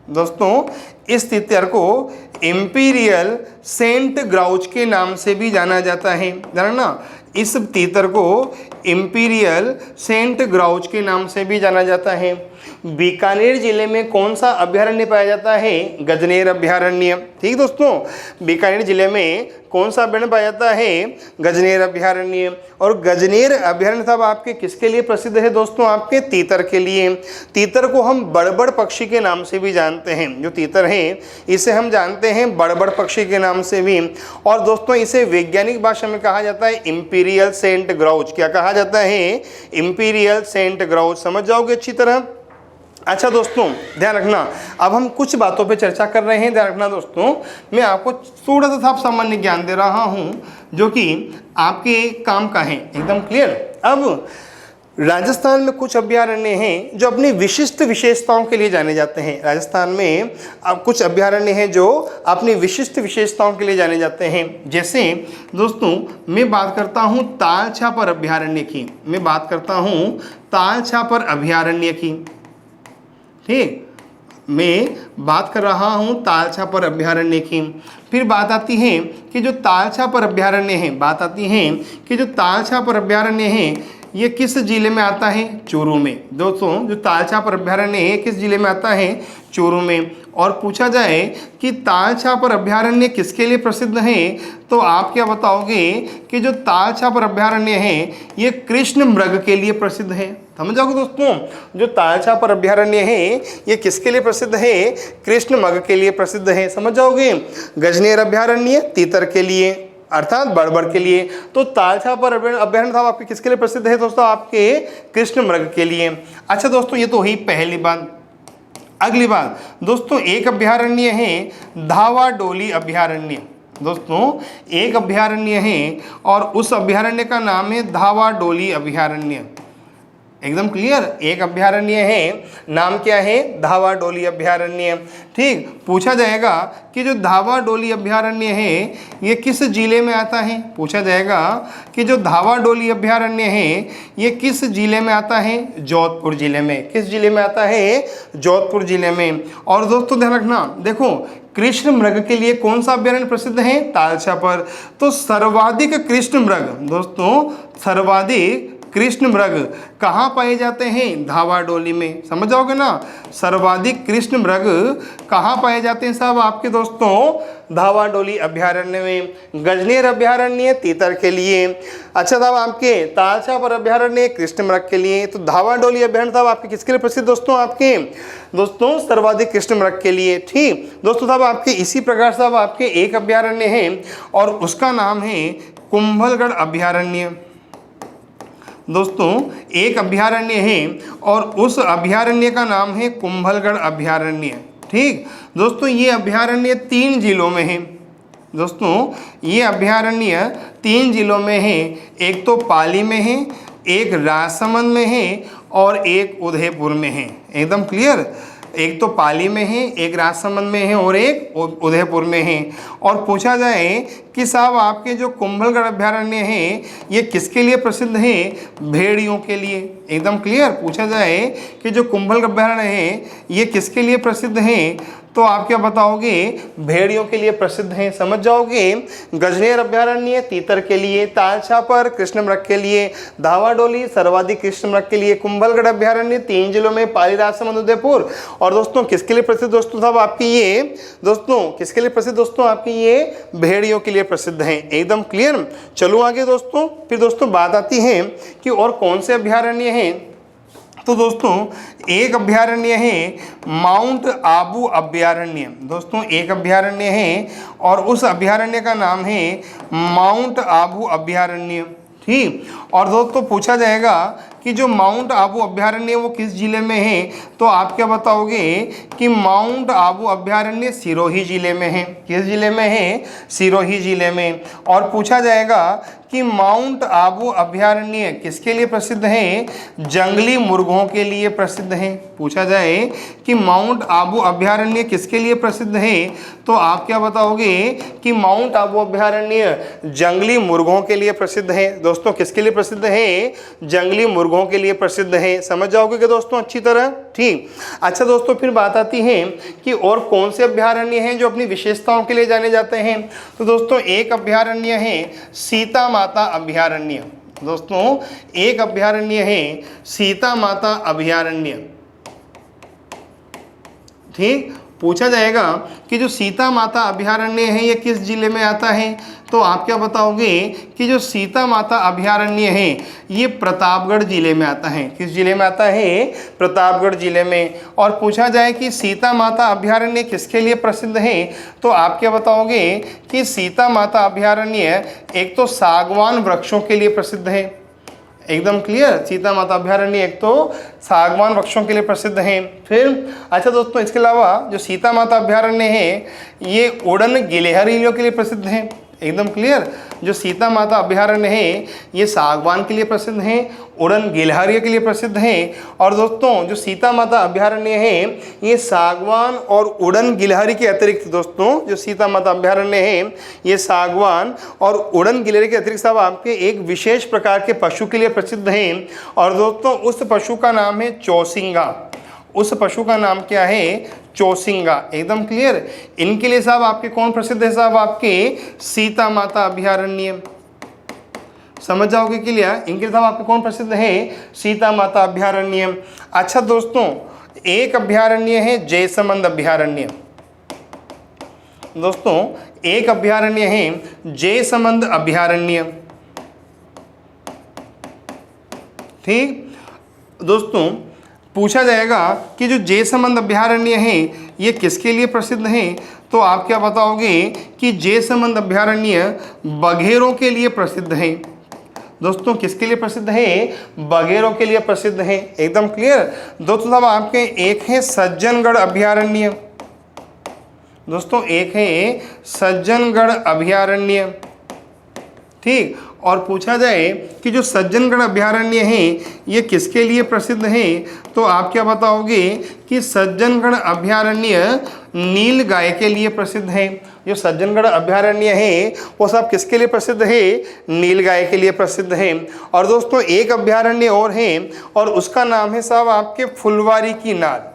[SPEAKER 1] दोस्तों इस तीतर को इंपीरियल सेंट ग्राउच के नाम से भी जाना जाता है, जाना ना, इस तीतर को इंपीरियल सेंट ग्राउच के नाम से भी जाना जाता है। बीकानेर जिले में कौन सा अभयारण्य पाया जाता है, गजनेर अभयारण्य। ठीक दोस्तों, बीकानेर जिले में कौन सा अभयारण्य पाया जाता है, गजनेर अभयारण्य। और गजनेर अभयारण्य साहब आपके किसके लिए प्रसिद्ध है दोस्तों, आपके तीतर के लिए। तीतर को हम बड़बड़ पक्षी के नाम से भी जानते हैं, जो तीतर है इसे हम जानते हैं बड़बड़ पक्षी के नाम से भी। और दोस्तों इसे वैज्ञानिक भाषा में कहा जाता है इंपीरियल सेंट ग्राउच। क्या कहा जाता है, इंपीरियल सेंट ग्राउच। समझ जाओगे अच्छी तरह। अच्छा दोस्तों ध्यान रखना, अब हम कुछ बातों पे चर्चा कर रहे हैं। ध्यान रखना दोस्तों, मैं आपको थोड़ा सा साफ सामान्य ज्ञान दे रहा हूं जो कि आपके काम का है, एकदम क्लियर। अब राजस्थान में कुछ अभयारण्य हैं जो अपनी विशिष्ट विशेषताओं के लिए जाने जाते हैं। राजस्थान में अब कुछ अभयारण्य हैं जो अपनी विशिष्ट विशेषताओं के लिए जाने जाते हैं। जैसे दोस्तों मैं बात करता हूँ ताल छापर अभयारण्य की, मैं बात करता हूँ ताल छापर अभयारण्य की। ठीक, मैं बात कर रहा हूँ ताल छापर अभयारण्य की। फिर बात आती है कि जो ताल छापर अभयारण्य है, बात आती है कि जो ताल छापर अभयारण्य है ये किस जिले में आता है, चूरू में। दोस्तों जो ताल छापर अभयारण्य है किस जिले में आता है, चूरू में। और पूछा जाए कि ताल छापर अभयारण्य किसके लिए प्रसिद्ध है, तो आप क्या बताओगे कि जो ताल छापर अभयारण्य है ये कृष्ण मृग के लिए प्रसिद्ध है। समझ जाओगे दोस्तों, जो ताल छापर अभयारण्य है ये किसके लिए प्रसिद्ध है, कृष्ण मृग के लिए प्रसिद्ध है। समझ जाओगे। गजनेर अभयारण्य तीतर के लिए अर्थात बड़बड़ के लिए। तो ताल छापर अभयारण्य साहब आपके किसके लिए प्रसिद्ध है दोस्तों, आपके कृष्ण मृग के लिए। अच्छा दोस्तों ये तो हुई पहली बात। अगली बात दोस्तों, एक अभयारण्य है धावा डोली अभयारण्य। दोस्तों एक अभयारण्य है और उस अभयारण्य का नाम है धावा डोली अभयारण्य। एकदम क्लियर, एक अभयारण्य है, नाम क्या है, धावा डोली अभयारण्य। ठीक, पूछा जाएगा कि जो धावा डोली अभयारण्य है ये किस जिले में आता है, पूछा जाएगा कि जो धावा डोली अभयारण्य है ये किस जिले में आता है, जोधपुर जिले में। किस जिले में आता है, जोधपुर जिले में। और दोस्तों ध्यान रखना, देखो कृष्ण मृग के लिए कौन सा अभयारण्य प्रसिद्ध है, ताल छापर। तो सर्वाधिक कृष्ण मृग, दोस्तों सर्वाधिक कृष्ण मृग कहाँ पाए जाते हैं, धावा डोली में। समझ जाओगे ना, सर्वाधिक कृष्ण मृग कहाँ पाए जाते हैं साहब आपके दोस्तों, धावा डोली अभयारण्य में। गजनेर अभयारण्य तीतर के लिए। अच्छा साहब आपके ताल छापर अभयारण्य कृष्ण मृग के लिए। तो धावा डोली अभयारण्य साहब आपके किसके लिए प्रसिद्ध दोस्तों, आपके दोस्तों सर्वाधिक कृष्ण मृग के लिए। ठीक दोस्तों, साहब आपके इसी प्रकार साहब आपके एक अभयारण्य है और उसका नाम है कुंभलगढ़ अभयारण्य। दोस्तों एक अभयारण्य है और उस अभयारण्य का नाम है कुंभलगढ़ अभयारण्य। ठीक दोस्तों, ये अभयारण्य 3 जिलों में है। दोस्तों ये अभयारण्य 3 जिलों में है, एक तो पाली में है, एक राजसमंद में है और एक उदयपुर में है। एकदम क्लियर, एक तो पाली में है, एक राजसमंद में है और एक उदयपुर में है। और पूछा जाए कि साहब आपके जो कुंभलगढ़ अभयारण्य है ये किसके लिए प्रसिद्ध है, भेड़ियों के लिए। एकदम क्लियर, पूछा जाए कि जो कुंभलगढ़ अभयारण्य है ये किसके लिए प्रसिद्ध है, तो आप क्या बताओगे, भेड़ियों के लिए प्रसिद्ध है। समझ जाओगे। गजनेर अभयारण्य तीतर के लिए, ताल छापर कृष्ण मृग के लिए, धावा डोली सर्वाधिक कृष्ण मृग के लिए, कुंभलगढ़ अभयारण्य 3 जिलों में पाली राजसमंद उदयपुर। और दोस्तों किसके लिए प्रसिद्ध दोस्तों साहब आपकी ये, दोस्तों किसके लिए प्रसिद्ध दोस्तों आपकी ये, भेड़ियों के लिए प्रसिद्ध है। एकदम क्लियर। चलो आगे दोस्तों, फिर दोस्तों बात आती है कि और कौन से अभयारण्य हैं। तो दोस्तों एक अभयारण्य है माउंट आबू अभयारण्य। दोस्तों एक अभयारण्य है और उस अभयारण्य का नाम है माउंट आबू अभयारण्य। ठीक, और दोस्तों पूछा जाएगा कि जो माउंट आबू अभयारण्य वो किस जिले में है, तो आप क्या बताओगे कि माउंट आबू अभयारण्य सिरोही जिले में है। किस जिले में है? सिरोही जिले में। और पूछा जाएगा कि माउंट आबू अभयारण्य किसके लिए प्रसिद्ध है? जंगली मुर्गों के लिए प्रसिद्ध है। पूछा जाए कि माउंट आबू अभयारण्य किसके लिए प्रसिद्ध है, तो आप क्या बताओगे कि माउंट आबू अभयारण्य जंगली मुर्गों के लिए प्रसिद्ध है। दोस्तों किसके लिए प्रसिद्ध है? जंगली मुर्गों के लिए प्रसिद्ध है। समझ जाओगे कि दोस्तों अच्छी तरह? ठीक। अच्छा दोस्तों, फिर बात आती है कि और कौन से अभयारण्य हैं जो अपनी विशेषताओं के लिए जाने जाते हैं। तो दोस्तों एक अभयारण्य है सीता माता अभयारण्य। दोस्तों एक अभयारण्य है सीता माता अभयारण्य। ठीक। पूछा जाएगा कि जो सीता माता अभयारण्य है ये किस जिले में आता है, तो आप क्या बताओगे कि जो सीता माता अभयारण्य है ये प्रतापगढ़ जिले में आता है। किस जिले में आता है? प्रतापगढ़ जिले में। और पूछा जाए कि सीता माता अभयारण्य किसके लिए प्रसिद्ध है, तो आप क्या बताओगे कि सीता माता अभयारण्य एक तो सागवान वृक्षों के लिए प्रसिद्ध है। एकदम क्लियर। सीता माता अभयारण्य एक तो सागवान वृक्षों के लिए प्रसिद्ध है। फिर अच्छा दोस्तों, इसके अलावा जो सीता माता अभयारण्य है ये उड़न गिलहरियों के लिए प्रसिद्ध है। एकदम क्लियर। जो सीता माता अभयारण्य है ये सागवान के लिए प्रसिद्ध है, उड़न गिलहरियों के लिए प्रसिद्ध है। और दोस्तों जो सीता माता अभयारण्य है ये सागवान और उड़न गिलहरी के अतिरिक्त, दोस्तों जो सीता माता अभयारण्य है ये सागवान और उड़न गिलहरी के अतिरिक्त सब आपके एक विशेष प्रकार के पशु के लिए प्रसिद्ध हैं। और दोस्तों उस पशु का नाम है चौसिंगा। उस पशु का नाम क्या है? चौसिंगा। एकदम क्लियर। इनके लिए साहब आपके कौन प्रसिद्ध है? साहब आपके सीता माता अभयारण्य। समझ जाओगे क्लियर। इनके लिए साहब आपके कौन प्रसिद्ध है? सीता माता अभयारण्य। अच्छा दोस्तों एक अभयारण्य है जयसमंद अभयारण्य। दोस्तों एक अभयारण्य है जयसमंद अभयारण्य। ठीक। दोस्तों पूछा जाएगा कि जो जयसमंद अभयारण्य है ये किसके लिए प्रसिद्ध है, तो आप क्या बताओगे कि जयसमंद अभयारण्य बघेरों के लिए प्रसिद्ध है। दोस्तों किसके लिए प्रसिद्ध है? बघेरों के लिए प्रसिद्ध है। एकदम क्लियर। दोस्तों साहब आपके एक है सज्जनगढ़ अभयारण्य। दोस्तों एक है सज्जनगढ़ अभयारण्य। ठीक। और पूछा जाए कि जो सज्जनगढ़ अभयारण्य है ये किसके लिए प्रसिद्ध है, तो आप क्या बताओगे कि सज्जनगढ़ अभयारण्य नील गाय के लिए प्रसिद्ध है। जो सज्जनगढ़ अभयारण्य है वो सब किसके लिए प्रसिद्ध है? नील गाय के लिए प्रसिद्ध है। और दोस्तों एक अभयारण्य और है और उसका नाम है साहब आपके फुलवारी की नाल।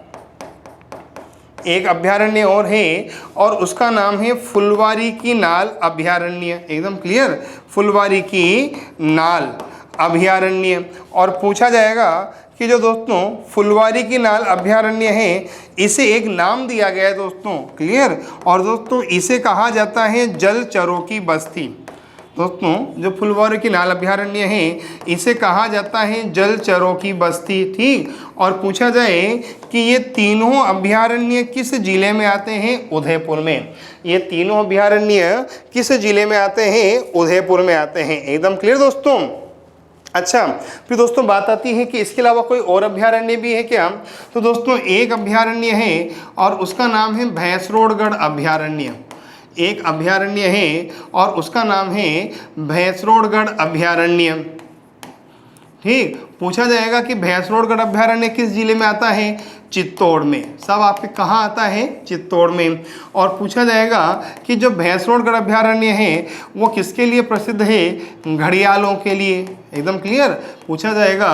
[SPEAKER 1] एक अभयारण्य और है और उसका नाम है फुलवारी की नाल अभयारण्य। एकदम क्लियर। फुलवारी की नाल अभयारण्य। और पूछा जाएगा कि जो दोस्तों फुलवारी की नाल अभयारण्य है इसे एक नाम दिया गया है दोस्तों। क्लियर। और दोस्तों इसे कहा जाता है जलचरों की बस्ती। दोस्तों जो फुलवारी की नाल अभयारण्य है इसे कहा जाता है जलचरों की बस्ती। ठीक। और पूछा जाए कि ये तीनों अभयारण्य किस जिले में आते हैं? उदयपुर में। ये तीनों अभयारण्य किस जिले में आते हैं? उदयपुर में आते हैं। एकदम क्लियर दोस्तों। अच्छा फिर दोस्तों बात आती है कि इसके अलावा कोई और अभयारण्य भी है क्या, तो दोस्तों एक अभयारण्य है और उसका नाम है भैंसरोडगढ़ अभयारण्य। एक अभयारण्य है और उसका नाम है भैंसरोडगढ़ अभयारण्य। ठीक। पूछा जाएगा कि भैंसरोडगढ़ अभयारण्य किस जिले में आता है? चित्तौड़ में। सब आपके कहाँ आता है? चित्तौड़ में। और पूछा जाएगा कि जो भैंसरोडगढ़ अभयारण्य है वो किसके लिए प्रसिद्ध है? घड़ियालों के लिए। एकदम क्लियर। पूछा जाएगा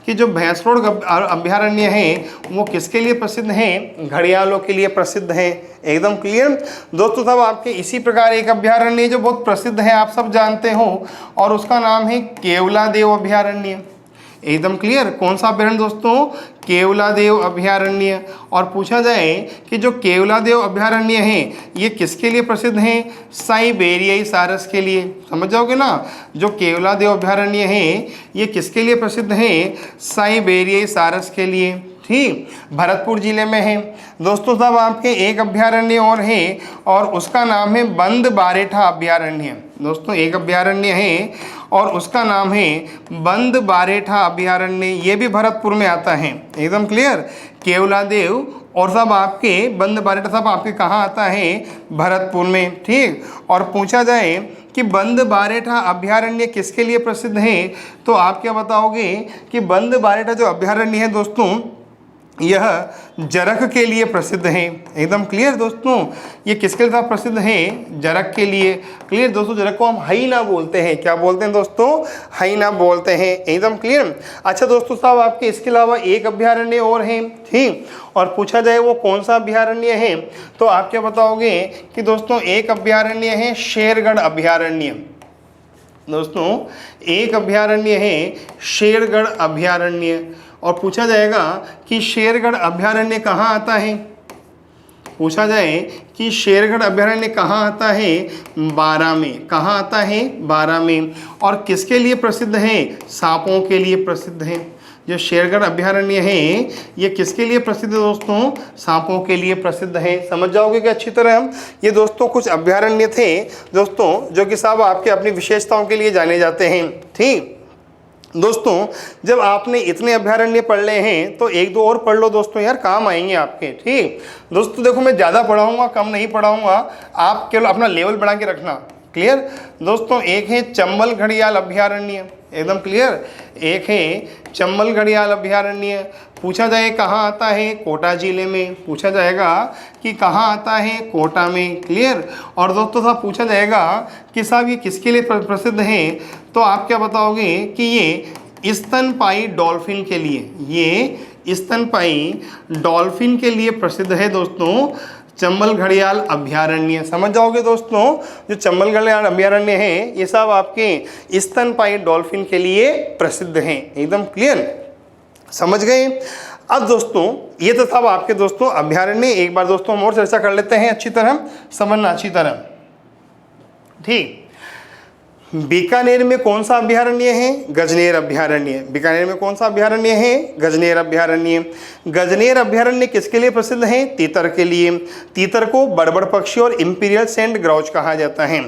[SPEAKER 1] कि जो भैंसरोड अभयारण्य है वो किसके लिए प्रसिद्ध है? घड़ियालों के लिए प्रसिद्ध है। एकदम क्लियर। दोस्तों सब आपके इसी प्रकार एक अभयारण्य जो बहुत प्रसिद्ध है आप सब जानते हो और उसका नाम है केवलादेव अभयारण्य। एकदम क्लियर। कौन सा अभयारण्य दोस्तों? केवलादेव अभयारण्य। और पूछा जाए कि जो केवलादेव अभयारण्य है ये किसके लिए प्रसिद्ध है? साइबेरियाई सारस के लिए। समझ जाओगे ना। जो केवलादेव अभयारण्य है ये किसके लिए प्रसिद्ध है? साइबेरियाई सारस के लिए। ठीक, भरतपुर जिले में है। दोस्तों साहब आपके एक अभ्यारण्य और है और उसका नाम है बंद बारेठा अभ्यारण्य। दोस्तों एक अभ्यारण्य है और उसका नाम है बंद बारेठा अभ्यारण्य, ये भी भरतपुर में आता है। एकदम क्लियर। केवलादेव और साहब आपके बंद बारेठा साहब आपके कहाँ आता है? भरतपुर में। ठीक, और पूछा जाए कि बंद बारेठा अभ्यारण्य किसके लिए प्रसिद्ध है, तो आप क्या बताओगे कि बंद बारेठा जो अभ्यारण्य है दोस्तों यह जरख के लिए प्रसिद्ध है। एकदम क्लियर दोस्तों, ये किसके लिए प्रसिद्ध है? जरख के लिए। क्लियर दोस्तों, जरख को हम हईना बोलते हैं। क्या बोलते हैं दोस्तों? हईना बोलते हैं। एकदम क्लियर। अच्छा दोस्तों साहब आपके इसके अलावा एक अभ्यारण्य और है, ठीक, और पूछा जाए वो कौन सा अभ्यारण्य है, तो आप क्या बताओगे कि दोस्तों एक अभ्यारण्य है शेरगढ़ अभ्यारण्य। दोस्तों एक अभ्यारण्य है शेरगढ़ अभ्यारण्य, और पूछा जाएगा कि शेरगढ़ अभ्यारण्य कहाँ आता है? पूछा जाए कि शेरगढ़ अभ्यारण्य कहाँ आता है? बारां में। कहाँ आता है? बारां में। और किसके लिए प्रसिद्ध है? सांपों के लिए प्रसिद्ध है। जो शेरगढ़ अभ्यारण्य है ये किसके लिए प्रसिद्ध है दोस्तों? सांपों के लिए प्रसिद्ध है। समझ जाओगे कि अच्छी तरह। ये दोस्तों कुछ अभ्यारण्य थे दोस्तों जो कि साहब आपके अपनी विशेषताओं के लिए जाने जाते हैं। ठीक दोस्तों, जब आपने इतने अभ्यारण्य पढ़ ले हैं तो एक दो और पढ़ लो दोस्तों, यार काम आएंगे आपके। ठीक दोस्तों, देखो मैं ज़्यादा पढ़ाऊंगा कम नहीं पढ़ाऊंगा, आप केवल अपना लेवल बढ़ा के रखना। क्लियर दोस्तों, एक है चंबल घड़ियाल अभ्यारण्य। एकदम क्लियर। एक है चंबल घड़ियाल अभ्यारण्य। पूछा जाए कहाँ आता है? कोटा जिले में। पूछा जाएगा कि कहाँ आता है? कोटा में। क्लियर। और दोस्तों साहब पूछा जाएगा कि साहब ये किसके लिए प्रसिद्ध है, तो आप क्या बताओगे कि ये स्तनपाई डॉल्फिन के लिए, ये स्तनपाई डॉल्फिन के लिए प्रसिद्ध है दोस्तों चंबल घड़ियाल अभ्यारण्य। समझ जाओगे दोस्तों, जो चंबल घड़ियाल अभ्यारण्य है ये सब आपके स्तनपाई डॉल्फिन के लिए प्रसिद्ध हैं। एकदम क्लियर, समझ गए। अब दोस्तों ये तो सब आपके दोस्तों अभ्यारण्य। एक बार दोस्तों हम और चर्चा कर लेते हैं अच्छी तरह, समझना अच्छी तरह। ठीक, बीकानेर में कौन सा अभ्यारण्य है? गजनेर अभ्यारण्य। बीकानेर में कौन सा अभ्यारण्य है? गजनेर अभ्यारण्य। गजनेर अभ्यारण्य किसके लिए प्रसिद्ध है? तीतर के लिए। तीतर को बड़बड़ पक्षी और इंपीरियल सेंट ग्राउच कहा जाता है।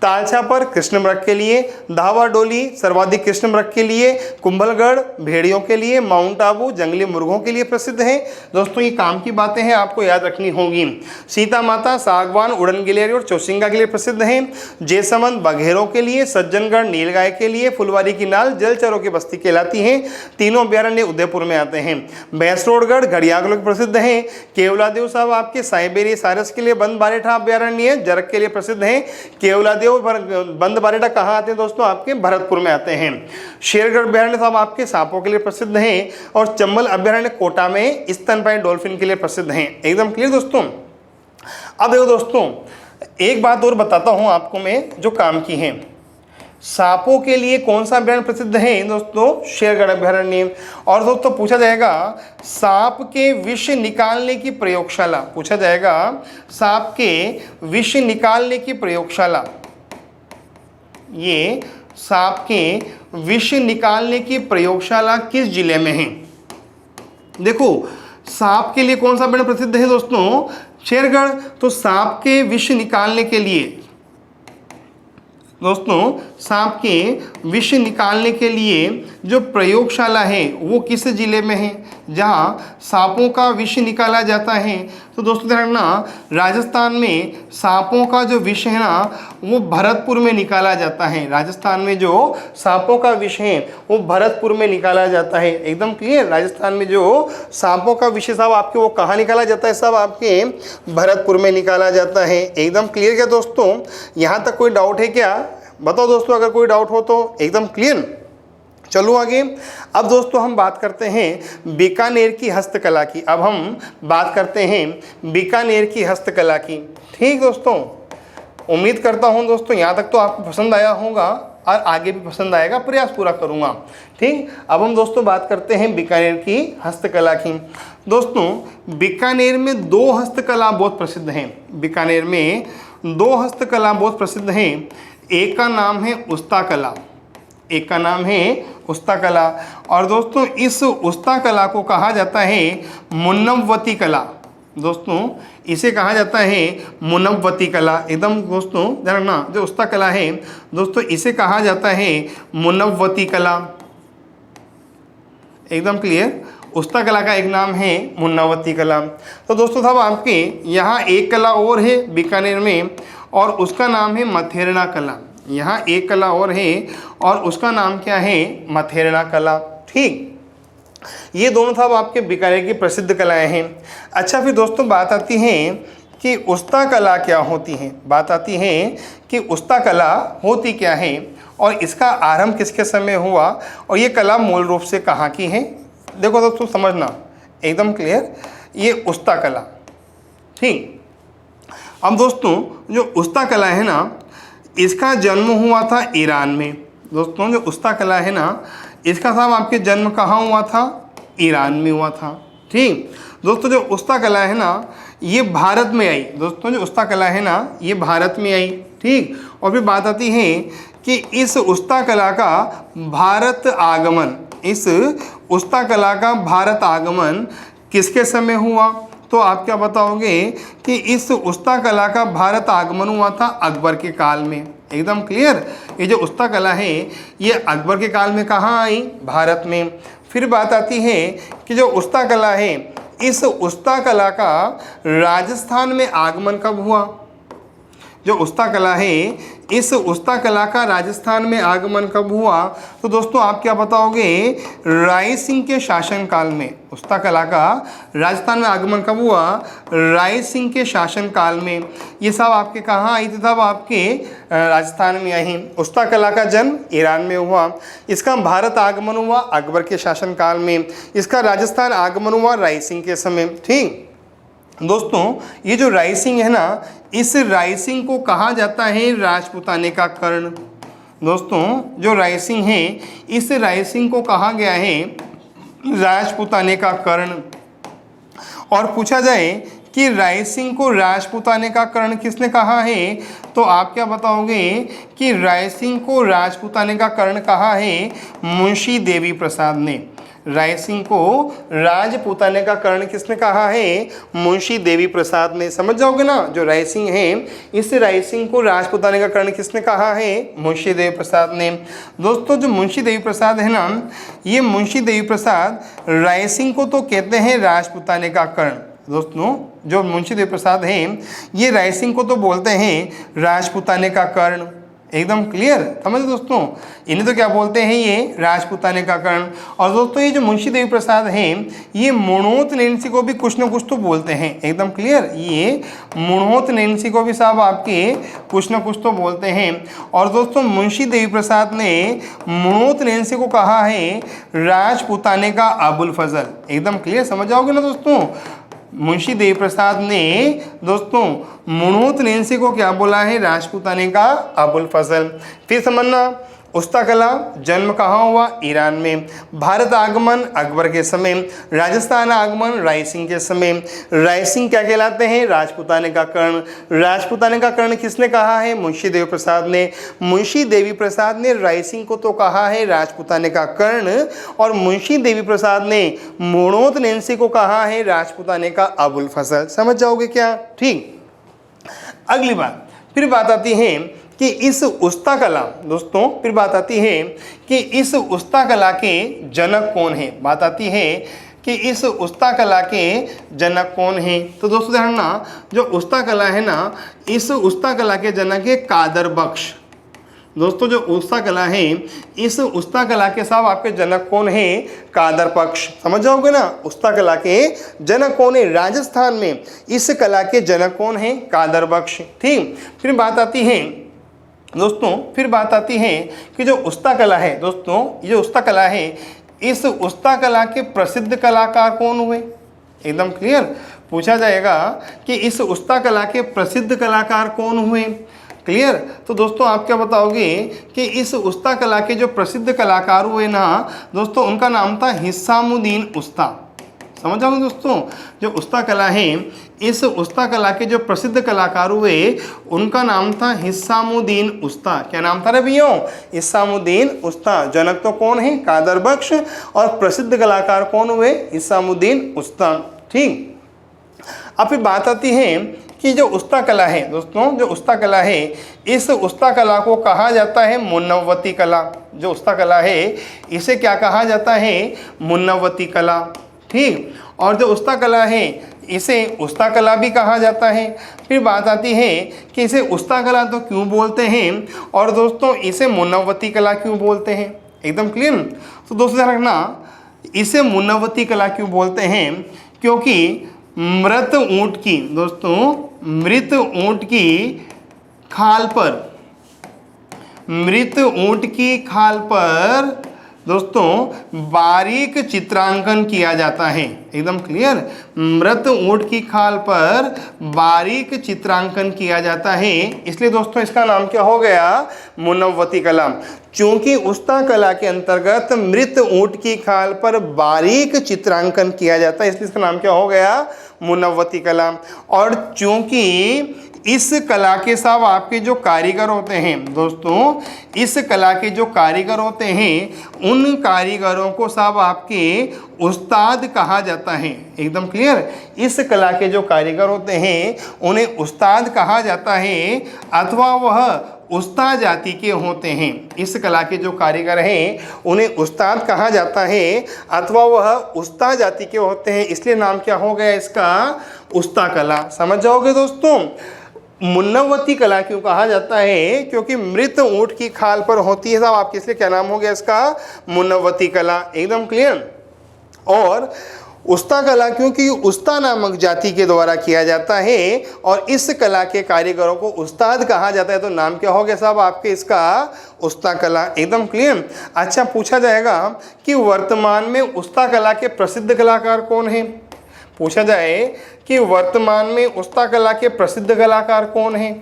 [SPEAKER 1] तालछा पर कृष्ण मृग के लिए, धावा डोली सर्वाधिक कृष्ण मृग के लिए, कुंभलगढ़ भेड़ियों के लिए, माउंट आबू जंगली मुर्गों के लिए प्रसिद्ध है। दोस्तों ये काम की बातें हैं, आपको याद रखनी होगी। सीता माता सागवान उड़न गिलहरी और चौसिंगा के लिए प्रसिद्ध है। जयसमंद बघेरों के लिए, सज्जनगढ़ नीलगाय के लिए, फुलवारी की नाल जलचरों की बस्ती कहलाती हैं। तीनों अभ्यारण्य उदयपुर में आते हैं। भैंसरोडगढ़ घड़ियालों के प्रसिद्ध हैं। केवलादेव साहब आपके साइबेरिया सारस के लिए बंद बारेठा अभ्यारण्य जरख के लिए प्रसिद्ध हैं। केवलादेव बंद बारेठा कहाँ आते हैं दोस्तों? आपके भरतपुर में आते हैं। शेरगढ़ अभ्यारण्य साहब आपके सांपों के लिए प्रसिद्ध हैं और चंबल अभ्यारण्य कोटा में स्तनपाई डॉल्फिन के लिए प्रसिद्ध हैं। एकदम क्लियर दोस्तों। अब देखो दोस्तों एक बात और बताता हूं आपको मैं जो काम की है। सांपों के लिए कौन सा अभ्यारण्य प्रसिद्ध है दोस्तों? शेरगढ़ अभ्यारण्य। और दोस्तों पूछा जाएगा सांप के विष निकालने की प्रयोगशाला। पूछा जाएगा सांप के विष निकालने की प्रयोगशाला, ये सांप के विष निकालने की प्रयोगशाला किस जिले में है? देखो सांप के लिए कौन सा अभ्यारण्य प्रसिद्ध है दोस्तों? शेरगढ़। तो सांप के विष निकालने के लिए दोस्तों, सांप के विष निकालने के लिए जो प्रयोगशाला है वो किस जिले में है जहाँ सांपों का विष निकाला जाता है? तो दोस्तों ध्यान रखना, राजस्थान में सांपों का जो विष है ना वो भरतपुर में निकाला जाता है। राजस्थान में जो सांपों का विष है वो भरतपुर में निकाला जाता है। एकदम क्लियर। राजस्थान में जो सांपों का विष साहब आपके वो कहाँ निकाला जाता है? साहब आपके भरतपुर में निकाला जाता है। एकदम क्लियर क्या दोस्तों? यहाँ तक कोई डाउट है क्या? बताओ दोस्तों अगर कोई डाउट हो तो। एकदम क्लियर। चलो आगे। अब दोस्तों हम बात करते हैं बीकानेर की हस्तकला की। अब हम बात करते हैं बीकानेर की हस्तकला की। ठीक दोस्तों, उम्मीद करता हूं दोस्तों यहाँ तक तो आपको पसंद आया होगा और आगे भी पसंद आएगा, प्रयास पूरा करूँगा। ठीक, अब हम दोस्तों बात करते हैं बीकानेर की हस्तकला की। दोस्तों बीकानेर में दो हस्तकला बहुत प्रसिद्ध हैं। बीकानेर में दो हस्तकला बहुत प्रसिद्ध हैं। एक का नाम है उस्ता कला एक का नाम है उस्ता कला। और दोस्तों इस उस्ता कला को कहा जाता है मुनव्वती कला। दोस्तों इसे कहा जाता है मुनव्वती कला। एकदम दोस्तों ध्यान रखना, जो उस्ता कला है दोस्तों इसे कहा जाता है मुनव्वती कला। एकदम क्लियर, उस्ता कला का एक नाम है मुनव्वती कला। तो दोस्तों साहब आपके यहाँ एक कला और है बीकानेर में, और उसका नाम है मथेरना कला। यहाँ एक कला और है और उसका नाम क्या है, मथेरना कला। ठीक, ये दोनों साहब आपके बीकानेर की प्रसिद्ध कलाएं हैं। अच्छा फिर दोस्तों बात आती है कि उस्ता कला क्या होती है। बात आती है कि उस्ता कला होती क्या है और इसका आरंभ किसके समय हुआ और ये कला मूल रूप से कहाँ की है। देखो दोस्तों समझना एकदम क्लियर, ये उस्ता कला। ठीक, अब दोस्तों जो उस्ता कला है ना, इसका जन्म हुआ था ईरान में। दोस्तों जो उस्ता कला है ना, इसका साहब आपके जन्म कहाँ हुआ था, ईरान में हुआ था। ठीक दोस्तों, जो उस्ता कला है ना ये भारत में आई। दोस्तों जो उस्ता कला है ना ये भारत में आई। ठीक, और फिर बात आती है कि इस उस्ता कला का भारत आगमन, इस उस्ता कला का भारत आगमन किसके समय हुआ। तो आप क्या बताओगे कि इस उस्ता कला का भारत आगमन हुआ था अकबर के काल में। एकदम क्लियर, ये जो उस्ता कला है ये अकबर के काल में कहाँ आई, भारत में। फिर बात आती है कि जो उस्ता कला है, इस उस्ता कला का राजस्थान में आगमन कब हुआ। जो उस्ता कला है, इस उस्ता कला का राजस्थान में आगमन कब हुआ। तो दोस्तों आप क्या बताओगे, राय सिंह के शासनकाल में। उस्ता कला का राजस्थान में आगमन कब हुआ, राय सिंह के शासनकाल में। ये सब आपके कहाँ आई थी, तब आपके राजस्थान में आई। उस्ता कला का जन्म ईरान में हुआ, इसका भारत आगमन हुआ अकबर के शासनकाल में, इसका राजस्थान आगमन हुआ राय सिंह के समय। ठीक दोस्तों, ये जो राय सिंह है ना, इस राय सिंह को कहा जाता है राजपूताने का कर्ण। दोस्तों जो राय सिंह है, इस राय सिंह को कहा गया है राजपूताने का कर्ण। और पूछा जाए कि राय सिंह को राजपूताने का कर्ण किसने कहा है, तो आप क्या बताओगे कि राय सिंह को राजपूताने का कर्ण कहा है मुंशी देवी प्रसाद ने। राय सिंह को राजपूताने का कर्ण किसने कहा है, मुंशी देवी प्रसाद ने। समझ जाओगे ना, जो राय सिंह है, इस राय सिंह को राजपूताने का कर्ण किसने कहा है, मुंशी देवी प्रसाद ने। दोस्तों जो मुंशी देवी प्रसाद है ना, ये मुंशी देवी प्रसाद राय सिंह को तो कहते हैं राजपूताने का कर्ण। दोस्तों जो मुंशी देवी प्रसाद हैं, ये राय सिंह को तो बोलते हैं राजपूताने का कर्ण। एकदम क्लियर, समझ दोस्तों, इन्हें तो क्या बोलते हैं, ये राजपूताने का कर्ण। और दोस्तों ये जो मुंशी देवी प्रसाद हैं, ये मुणोत नैन्सी को भी कुछ न कुछ तो बोलते हैं। एकदम क्लियर, ये मुणोत नैन्सी को भी साहब आपके कुछ न कुछ तो बोलते हैं। और दोस्तों मुंशी देवी प्रसाद ने मुणोत नैन्सी को कहा है राजपूताने का अबुल फजल। एकदम क्लियर, समझ जाओगे ना दोस्तों। मुंशी देवी प्रसाद ने दोस्तों मुणोत नैन्सी को क्या बोला है, राजपूताने का अबुल फजल। फिर समझना, उस्ता कला जन्म कहाँ हुआ, ईरान में। भारत आगमन अकबर के समय, राजस्थान आगमन राय सिंह के समय। राय सिंह क्या कहलाते हैं, राजपूताने का कर्ण। राजपूताने का कर्ण किसने कहा है, मुंशी देवी प्रसाद ने। मुंशी देवी प्रसाद ने राय सिंह को तो कहा है राजपूताने का कर्ण, और मुंशी देवी प्रसाद ने मुणोत नैन्सी को कहा है राजपूताने का अबुल फजल। समझ जाओगे क्या। ठीक, अगली बात, फिर बात आती है कि इस उस्ता कला, दोस्तों फिर बात आती है कि इस उस्ता कला के जनक कौन है। बात आती है कि इस उस्ता कला के जनक कौन है। तो दोस्तों ध्यान ना, जो उस्ता कला है ना, इस उस्ता कला के जनक है कादर बख्श। दोस्तों जो उस्ता कला है, इस उस्ता कला के साहब आपके जनक कौन है, कादर बख्श। समझ जाओगे ना, उस्ता कला के जनक कौन है, राजस्थान में इस कला के जनक कौन है, कादर बख्श। ठीक, फिर बात आती है दोस्तों, फिर बात आती है कि जो उस्ता कला है, दोस्तों ये जो उस्ता कला है, इस उस्ता कला के प्रसिद्ध कलाकार कौन हुए। एकदम क्लियर, पूछा जाएगा कि इस उस्ता कला के प्रसिद्ध कलाकार कौन हुए। क्लियर, तो दोस्तों आप क्या बताओगे कि इस उस्ता कला के जो प्रसिद्ध कलाकार हुए ना दोस्तों, उनका नाम था हिस्सामुद्दीन उस्ता। समझ जाओगे दोस्तों। जो उस्ता कला है, इस उस्ता कला के जो प्रसिद्ध कलाकार हुए उनका नाम था हिस्सामुद्दीन उस्ता। क्या नाम था रे भैया? हिस्सामुद्दीन उस्ता। जनक तो कौन है? कादर बख्श। और प्रसिद्ध कलाकार कौन हुए? हिस्सामुद्दीन उस्ता। ठीक, अब फिर बात आती है कि जो उस्ता कला है दोस्तों, जो उस्ता कला है, इस उस्ता कला को कहा जाता है मुन्नवती कला। जो उस्ता कला है इसे क्या कहा जाता है? मुन्नवती कला। ठीक, और जो उस्ता कला है इसे उस्ता कला भी कहा जाता है। फिर बात आती है कि इसे उस्ता कला तो क्यों बोलते हैं, और दोस्तों इसे मुन्नवती कला क्यों बोलते हैं? एकदम क्लियर। तो दोस्तों ध्यान रखना, इसे मुन्नवती कला क्यों बोलते हैं? क्योंकि मृत ऊंट की, दोस्तों मृत ऊंट की खाल पर, मृत ऊंट की खाल पर दोस्तों बारीक चित्रांकन किया जाता है। एकदम क्लियर। मृत ऊंट की खाल पर बारीक चित्रांकन किया जाता है, इसलिए दोस्तों इसका नाम क्या हो गया? मुन्नवती कला। चूंकि उस्ता कला के अंतर्गत मृत ऊंट की खाल पर बारीक चित्रांकन किया जाता है, इसलिए इसका नाम क्या हो गया? मुन्नवती कला। और चूंकि इस कला के सब आपके जो कारीगर होते हैं दोस्तों, इस कला के जो कारीगर होते हैं उन कारीगरों को सब आपके उस्ताद कहा जाता है। एकदम क्लियर। इस कला के जो कारीगर होते हैं उन्हें उस्ताद कहा जाता है, अथवा वह उस्ता जाति के होते हैं। इस कला के जो कारीगर हैं उन्हें उस्ताद कहा जाता है, अथवा वह उस्ता जाति के होते हैं, इसलिए नाम क्या हो गया इसका? उस्ता कला। समझ जाओगे दोस्तों। मुन्नवती कला क्यों कहा जाता है? क्योंकि मृत ऊंट की खाल पर होती है साहब आपके, इसलिए क्या नाम हो गया इसका? मुन्नवती कला। एकदम क्लियर। और उस्ता कला क्योंकि उस्ता नामक जाति के द्वारा किया जाता है और इस कला के कारीगरों को उस्ताद कहा जाता है, तो नाम क्या हो गया साहब आपके इसका? उस्ता कला। एकदम क्लियर। अच्छा, पूछा जाएगा कि वर्तमान में उस्ता कला के प्रसिद्ध कलाकार कौन हैं? पूछा जाए कि वर्तमान में उस्ता कला के प्रसिद्ध कलाकार कौन हैं?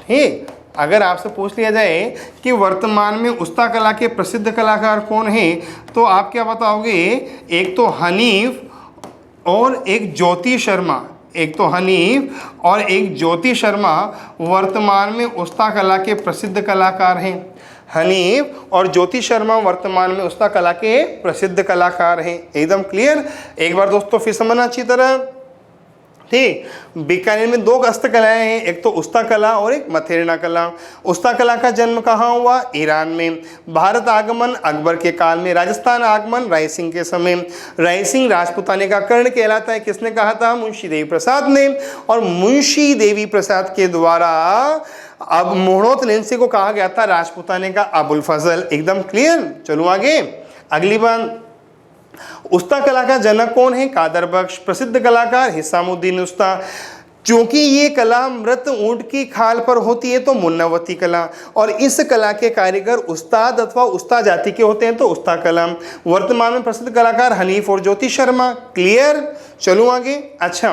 [SPEAKER 1] ठीक, अगर आपसे पूछ लिया जाए कि वर्तमान में उस्ता कला के प्रसिद्ध कलाकार कौन हैं, तो आप क्या बताओगे? एक तो हनीफ और एक ज्योति शर्मा। एक तो हनीफ और एक ज्योति शर्मा वर्तमान में उस्ता कला के प्रसिद्ध कलाकार हैं। हनीफ और ज्योति शर्मा वर्तमान में उस्ता कला के प्रसिद्ध कलाकार हैं। एकदम क्लियर। एक बार दोस्तों फिर समझना अच्छी तरह। ठीक, बीकानेर में दो हस्तकलाएं हैं, एक तो उस्ता कला और एक मथेरना कला। उस्ता कला का जन्म कहाँ हुआ? ईरान में। भारत आगमन अकबर के काल में। राजस्थान आगमन राय सिंह के समय। राय सिंह राजपूताने का कर्ण कहलाता है। किसने कहा था? मुंशी देवी प्रसाद ने। और मुंशी देवी प्रसाद के द्वारा अब मोहनोत लेंसी को कहा गया था राजपूताने का अबुल फजल। एकदम क्लियर। चलो आगे, अगली बात। उस्ता कला का जनक कौन है? कादर बख्श। प्रसिद्ध कलाकार हिस्सामुद्दीन उस्ता। चूंकि ये कला मृत ऊंट की खाल पर होती है तो मुन्नवती कला, और इस कला के कारीगर उस्ताद अथवा उस्ता जाति के होते हैं तो उस्ता कला। वर्तमान में प्रसिद्ध कलाकार हनीफ और ज्योति शर्मा। क्लियर। चलो आगे। अच्छा,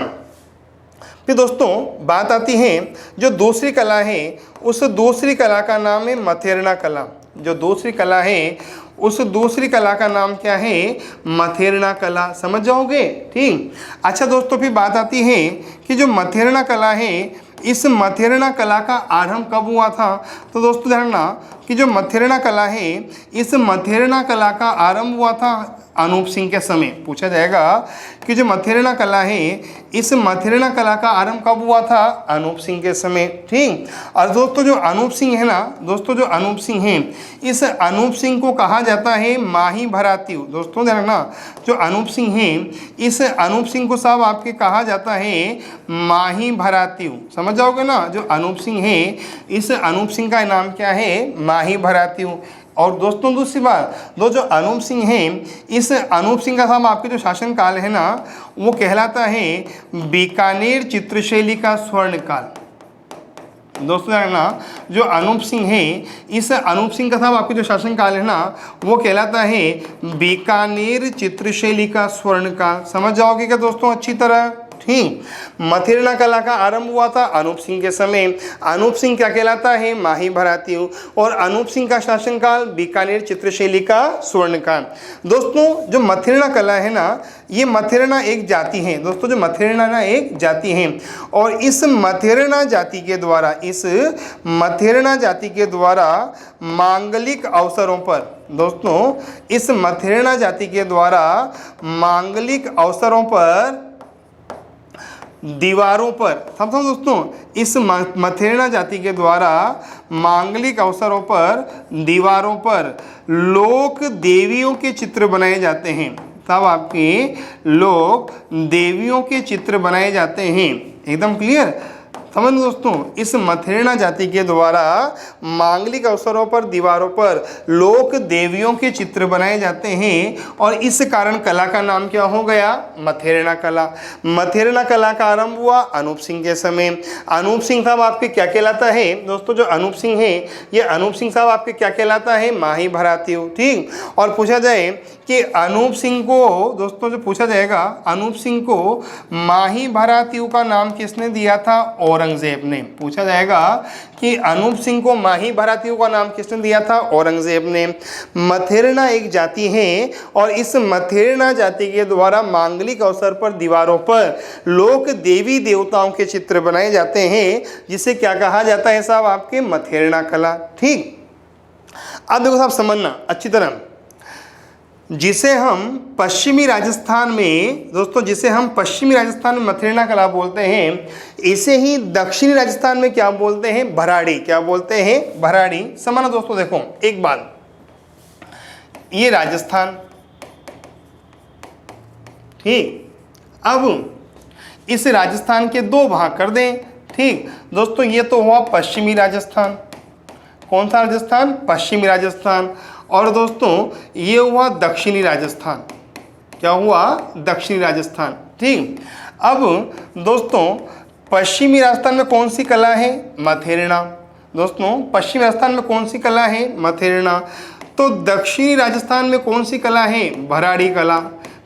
[SPEAKER 1] फिर दोस्तों बात आती है जो दूसरी कला है, उस दूसरी कला का नाम है मथेरना कला। जो दूसरी कला है उस दूसरी कला का नाम क्या है? मथेरना कला। समझ जाओगे। ठीक। अच्छा दोस्तों, फिर बात आती है कि जो मथेरना कला है, इस मथेरना कला का आरंभ कब हुआ था? तो दोस्तों ध्यान रखना कि जो मथेरना कला है, इस मथेरना कला का आरंभ हुआ था अनूप सिंह के समय। पूछा जाएगा कि जो मथेरना कला है, इस मथेरना कला का आरंभ कब हुआ था? अनूप सिंह के समय। ठीक। और दोस्तों जो अनूप सिंह है ना, दोस्तों जो अनूप सिंह हैं, इस अनूप सिंह को कहा जाता है माही भरातीव। दोस्तों ध्यान रखना, जो अनूप सिंह हैं, इस अनूप सिंह को साहब आपके कहा जाता है माही भरातीव। समझ जाओगे ना। जो अनूप सिंह है, इस अनूप सिंह का नाम क्या है? माही भरातीव। और दोस्तों दूसरी बात, जो अनूप सिंह हैं, इस अनूप सिंह का साहब आपके जो शासनकाल है ना, वो कहलाता है बीकानेर चित्रशैली का स्वर्णकाल। दोस्तों ना, जो अनूप सिंह है, इस अनूप सिंह का साहब आपके जो शासनकाल है ना, वो कहलाता है बीकानेर चित्रशैली का स्वर्णकाल। समझ जाओगे क्या दोस्तों अच्छी तरह। ठीक। मथेरना कला का आरंभ हुआ था अनूप सिंह के समय। अनूप सिंह क्या कहलाता है? माही भराती। और अनूप सिंह का शासनकाल बीकानेर चित्रशैली का स्वर्णकाल। दोस्तों जो मथेरना कला है ना, ये मथेरना एक जाति है दोस्तों, जो मथेरना ना एक जाति है। और इस मथेरना जाति के द्वारा मांगलिक अवसरों पर, दोस्तों इस मथेरना जाति के द्वारा मांगलिक अवसरों पर दीवारों पर, समझो दोस्तों, इस मथेरना जाति के द्वारा मांगलिक अवसरों पर दीवारों पर लोक देवियों के चित्र बनाए जाते हैं। तब आपके लोक देवियों के चित्र बनाए जाते हैं। एकदम क्लियर? समझ दोस्तों, इस मथेरना जाति के द्वारा मांगलिक अवसरों पर दीवारों पर लोक देवियों के चित्र बनाए जाते हैं और इस कारण कला का नाम क्या हो गया? मथेरना कला। मथेरना कला का आरंभ हुआ अनूप सिंह के समय। अनूप सिंह साहब आपके क्या कहलाता है? दोस्तों जो अनूप सिंह है, ये अनूप सिंह साहब आपके क्या कहलाता है? माही भराती। ठीक। और पूछा जाए कि अनूप सिंह को, दोस्तों जो पूछा जाएगा, अनूप सिंह को माही भराती का नाम किसने दिया था? औरंगजेब ने। पूछा जाएगा कि अनूप सिंह को माही भराती का नाम किसने दिया था? औरंगजेब ने। मथेरना एक जाति है और इस मथेरना जाति के द्वारा मांगलिक अवसर पर दीवारों पर लोक देवी देवताओं के चित्र बनाए जाते हैं, जिसे क्या कहा जाता है साहब? आपके मथेरना कला। ठीक। अब देखो साहब, समझना अच्छी तरह, जिसे हम पश्चिमी राजस्थान में, दोस्तों जिसे हम पश्चिमी राजस्थान में मथेरना कला बोलते हैं, इसे ही दक्षिणी राजस्थान में क्या बोलते हैं? भराड़ी। क्या बोलते हैं? भराड़ी। समझना दोस्तों, देखो एक बात, ये राजस्थान, ठीक। अब इस राजस्थान के दो भाग कर दें। ठीक दोस्तों, ये तो हुआ पश्चिमी राजस्थान। कौन सा राजस्थान? पश्चिमी राजस्थान। और दोस्तों ये हुआ दक्षिणी राजस्थान। क्या हुआ? दक्षिणी राजस्थान। ठीक। अब दोस्तों पश्चिमी राजस्थान में कौन सी कला है? मथेरना। दोस्तों पश्चिमी राजस्थान में कौन सी कला है? मथेरना। तो दक्षिणी राजस्थान में कौन सी कला है? भराड़ी कला।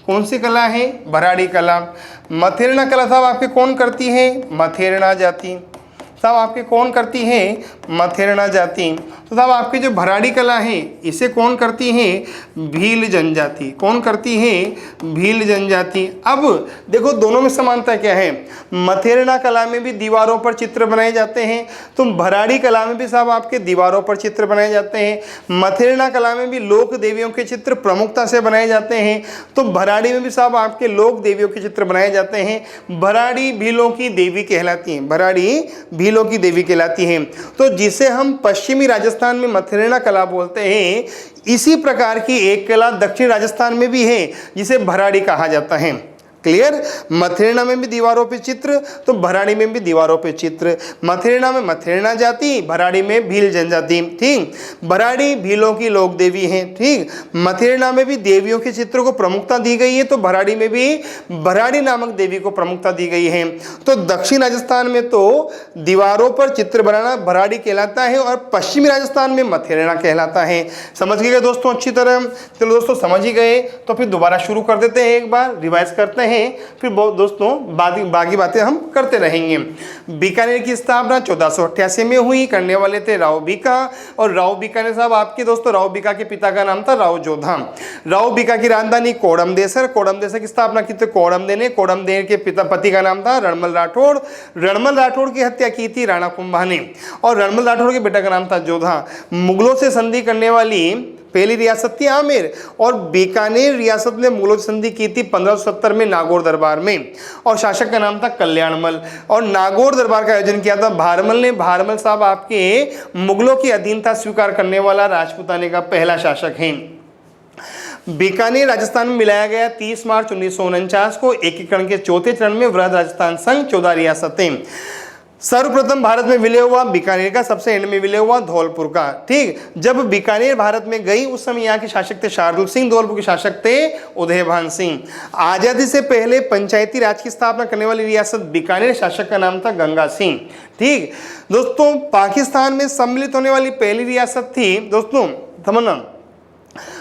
[SPEAKER 1] कौन सी कला है? भराड़ी कला। मथेरना कला साहब आपके कौन करती है? मथेरना जाति। साहब आपके कौन करती है? मथेरना जाति। तो साहब आपकी जो भराड़ी कला है, इसे कौन करती है? भील जनजाति। कौन करती है? भील जनजाति। अब देखो दोनों में समानता क्या है? मथेरना कला में भी दीवारों पर चित्र बनाए जाते हैं, तो भराड़ी कला में भी साहब आपके दीवारों पर चित्र बनाए जाते हैं। मथेरना कला में भी लोक देवियों के चित्र प्रमुखता से बनाए जाते हैं, तो भराड़ी में भी साहब आपके लोक देवियों के चित्र बनाए जाते हैं। भराड़ी भीलों की देवी कहलाती है। भराड़ी भीलों की देवी कहलाती है। तो जिसे हम पश्चिमी राजस्थान में मथेरना कला बोलते हैं, इसी प्रकार की एक कला दक्षिण राजस्थान में भी है, जिसे भराड़ी कहा जाता है। क्लियर? मथेरना में भी दीवारों पे चित्र, तो भराड़ी में भी दीवारों पे चित्र। मथेरना में मथेरना जाति, भराड़ी में भील जनजाति। ठीक। भराड़ी भीलों की लोक देवी है। ठीक। मथेरना में भी देवियों के चित्रों को प्रमुखता दी गई है, तो भराड़ी में भी भराड़ी नामक देवी को प्रमुखता दी गई है। तो दक्षिण राजस्थान में तो दीवारों पर चित्र बनाना भराड़ी कहलाता है और पश्चिमी राजस्थान में मथेरना कहलाता है। समझ गए दोस्तों अच्छी तरह? चलो दोस्तों समझ ही गए तो फिर दोबारा शुरू कर देते हैं, एक बार रिवाइज करते हैं, फिर दोस्तों बाकी बातें हम करते रहेंगे। बीकानेर की स्थापना 1488 में हुई। करने वाले थे राव बीका, और राव बीका ने साहब आपके दोस्तों, राव बीका के पिता का नाम था राव जोधा। राव बीका की राजधानी कोडमदेसर। कोडमदेसर की स्थापना की थी कोडमदेव ने। कोडमदेव के पति का नाम था रणमल राठौड़। रणमल राठौड़ की हत्या की थी राणा कुंभा ने, और रणमल राठौड़ के बेटा का नाम था जोधा। मुगलों से संधि करने वाली पहली रियासत थी आमेर, और बीकानेर रियासत ने मुगलों से संधि की थी 1570 में नागौर दरबार में, और शासक का नाम था कल्याणमल। और नागौर दरबार का आयोजन किया था भारमल ने। भारमल साहब आपके मुगलों की अधीनता स्वीकार करने वाला राजपूताने का पहला शासक है। बीकानेर राजस्थान में मिलाया गया 30 मार्च 1949 को। एकीकरण के चौथे चरण में वृहद राजस्थान संघ 14 रियासतें। सर्वप्रथम भारत में विलय हुआ बीकानेर का, सबसे एंड में विलय हुआ धौलपुर का। ठीक। जब बीकानेर भारत में गई उस समय यहाँ के शासक थे शार्दुल सिंह, धौलपुर के शासक थे उदयभान सिंह। आजादी से पहले पंचायती राज की स्थापना करने वाली रियासत बीकानेर, शासक का नाम था गंगा सिंह। ठीक दोस्तों, पाकिस्तान में सम्मिलित होने वाली पहली रियासत थी दोस्तों, समझना,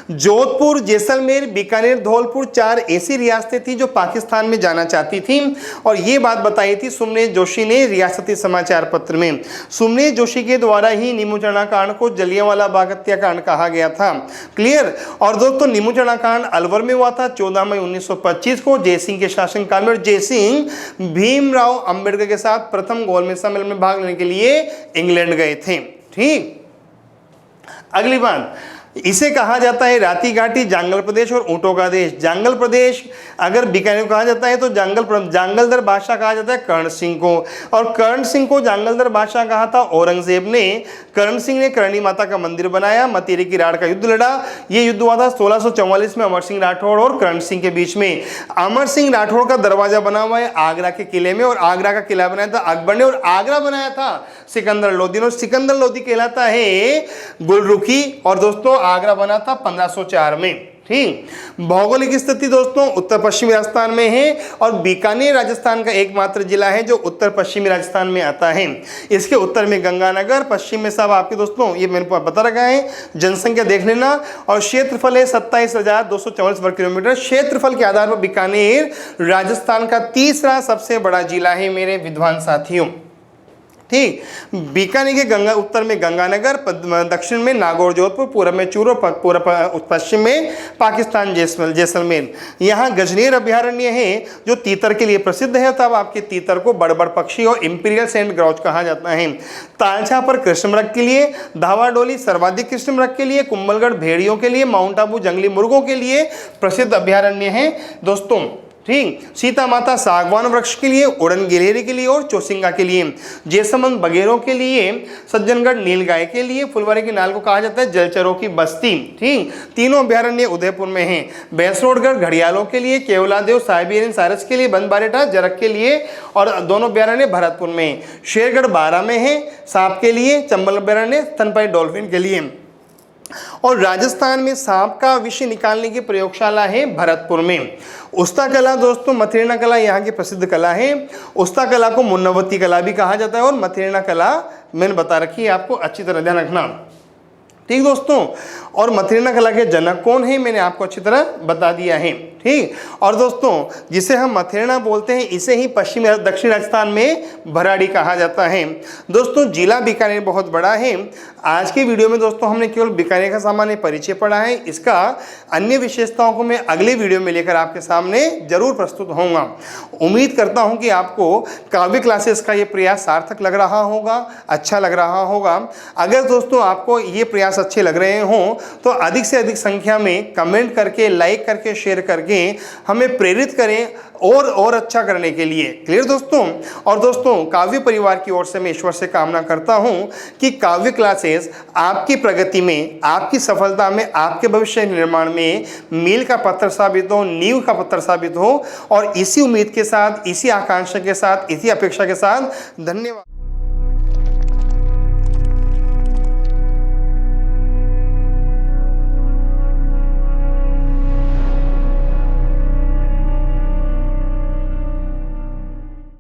[SPEAKER 1] जोधपुर, जैसलमेर, बीकानेर, धौलपुर 4 ऐसी रियासतें थी जो पाकिस्तान में जाना चाहती थी और ये बात बताई थी सुमनेर जोशी ने रियासती समाचार पत्र में। सुमनेर जोशी के द्वारा ही नीमूचना कांड को जलियांवाला बाग हत्याकांड कहा गया था। क्लियर। और दोस्तों नीमूचना कांड अलवर में हुआ था 14 मई 1925 को जय सिंह के शासनकाल में। जय सिंह भीमराव अंबेडकर के साथ प्रथम गोलमेज सम्मेलन में भाग लेने के लिए इंग्लैंड गए थे। ठीक। अगली बात, इसे कहा जाता है राती घाटी, जांगल प्रदेश और ऊंटों का देश। जांगल प्रदेश अगर बीकानेर को कहा जाता है तो जांगलदर बादशाह कहा जाता है कर्ण सिंह को, और कर्ण सिंह को जांगलदर बादशाह कहा था औरंगजेब ने। कर्ण सिंह ने करणी माता का मंदिर बनाया, मतीरे की राड़ का युद्ध लड़ा। यह युद्ध हुआ था 1644 में अमर सिंह राठौड़ और कर्ण सिंह के बीच में। अमर सिंह राठौड़ का दरवाजा बना हुआ है आगरा के किले में, और आगरा का किला बनाया था अकबर ने, और आगरा बनाया था सिकंदर लोदी ने, और सिकंदर लोदी कहलाता है गुलरुखी, और दोस्तों आगरा बना था 1504 में। ठीक। भौगोलिक स्थिति दोस्तों उत्तर पश्चिमी राजस्थान में है, और बीकानेर राजस्थान का एकमात्र जिला है जो उत्तर पश्चिमी राजस्थान में आता है। इसके उत्तर में गंगानगर, पश्चिम में सब आपके दोस्तों ये मैंने बता रखा है, जनसंख्या देख लेना, और क्षेत्रफल है 27,244 वर्ग किलोमीटर। क्षेत्रफल के आधार पर बीकानेर राजस्थान का तीसरा सबसे बड़ा जिला है मेरे विद्वान साथियों। ठीक। बीकानेर के उत्तर में गंगानगर, दक्षिण में नागौर जोधपुर, पूर्व में चूरू, पश्चिम में पाकिस्तान जैसलमेर। यहाँ गजनेर अभ्यारण्य है जो तीतर के लिए प्रसिद्ध है। तब आपके तीतर को बड़ पक्षी और इंपीरियल सेंट ग्राउच कहा जाता है। तालछा पर कृष्णमृग के लिए, धावाडोली सर्वाधिक कृष्णमृग के लिए, कुंभलगढ़ भेड़ियों के लिए, माउंट आबू जंगली मुर्गों के लिए प्रसिद्ध अभ्यारण्य है दोस्तों। ठीक। सीता माता सागवान वृक्ष के लिए, उड़न गिलहरी के लिए और चौसिंगा के लिए, जैसमंद बगेरों के लिए, सज्जनगढ़ नीलगाय के लिए, फुलवारी की नाल को कहा जाता है जलचरों की बस्ती। ठीक। तीनों अभ्यारण्य उदयपुर में हैं। भैंसरोडगढ़ घड़ियालों के लिए, केवलादेव साइबेरियन सारस के लिए, बनबारेटा जरक के लिए, और दोनों अभ्यारण्य भरतपुर में। शेरगढ़ बारा में है सांप के लिए, चंबल अभ्यारण्य स्तनपायी डॉल्फिन के लिए, और राजस्थान में सांप का विष निकालने की प्रयोगशाला है भरतपुर में। उस्ता कला दोस्तों, मथेरना कला यहाँ की प्रसिद्ध कला है। उस्ता कला को मुन्नवती कला भी कहा जाता है, और मथेरना कला मैंने बता रखी है, आपको अच्छी तरह ध्यान रखना। ठीक दोस्तों। और मथेरना कला के जनक कौन है मैंने आपको अच्छी तरह बता दिया है। ठीक। और दोस्तों जिसे हम मथेरना बोलते हैं इसे ही दक्षिण राजस्थान में भराड़ी कहा जाता है। दोस्तों जिला बीकानेर बहुत बड़ा है। आज की वीडियो में दोस्तों हमने केवल बीकानेर का सामान्य परिचय पढ़ा है। इसका अन्य विशेषताओं को मैं अगले वीडियो में लेकर आपके सामने जरूर प्रस्तुत होऊंगा। उम्मीद करता हूं कि आपको काव्य क्लासेस का ये प्रयास सार्थक लग रहा होगा, अच्छा लग रहा होगा। अगर दोस्तों आपको ये प्रयास अच्छे लग रहे हों तो अधिक से अधिक संख्या में कमेंट करके, लाइक करके, शेयर करके हमें प्रेरित करें और अच्छा करने के लिए। क्लियर दोस्तों। और दोस्तों काव्य परिवार की ओर से मैं ईश्वर से कामना करता हूं कि काव्य क्लासेस आपकी प्रगति में, आपकी सफलता में, आपके भविष्य निर्माण में मील का पत्थर साबित हो, नींव का पत्थर साबित हो। और इसी उम्मीद के साथ, इसी आकांक्षा के साथ, इसी अपेक्षा के साथ धन्यवाद।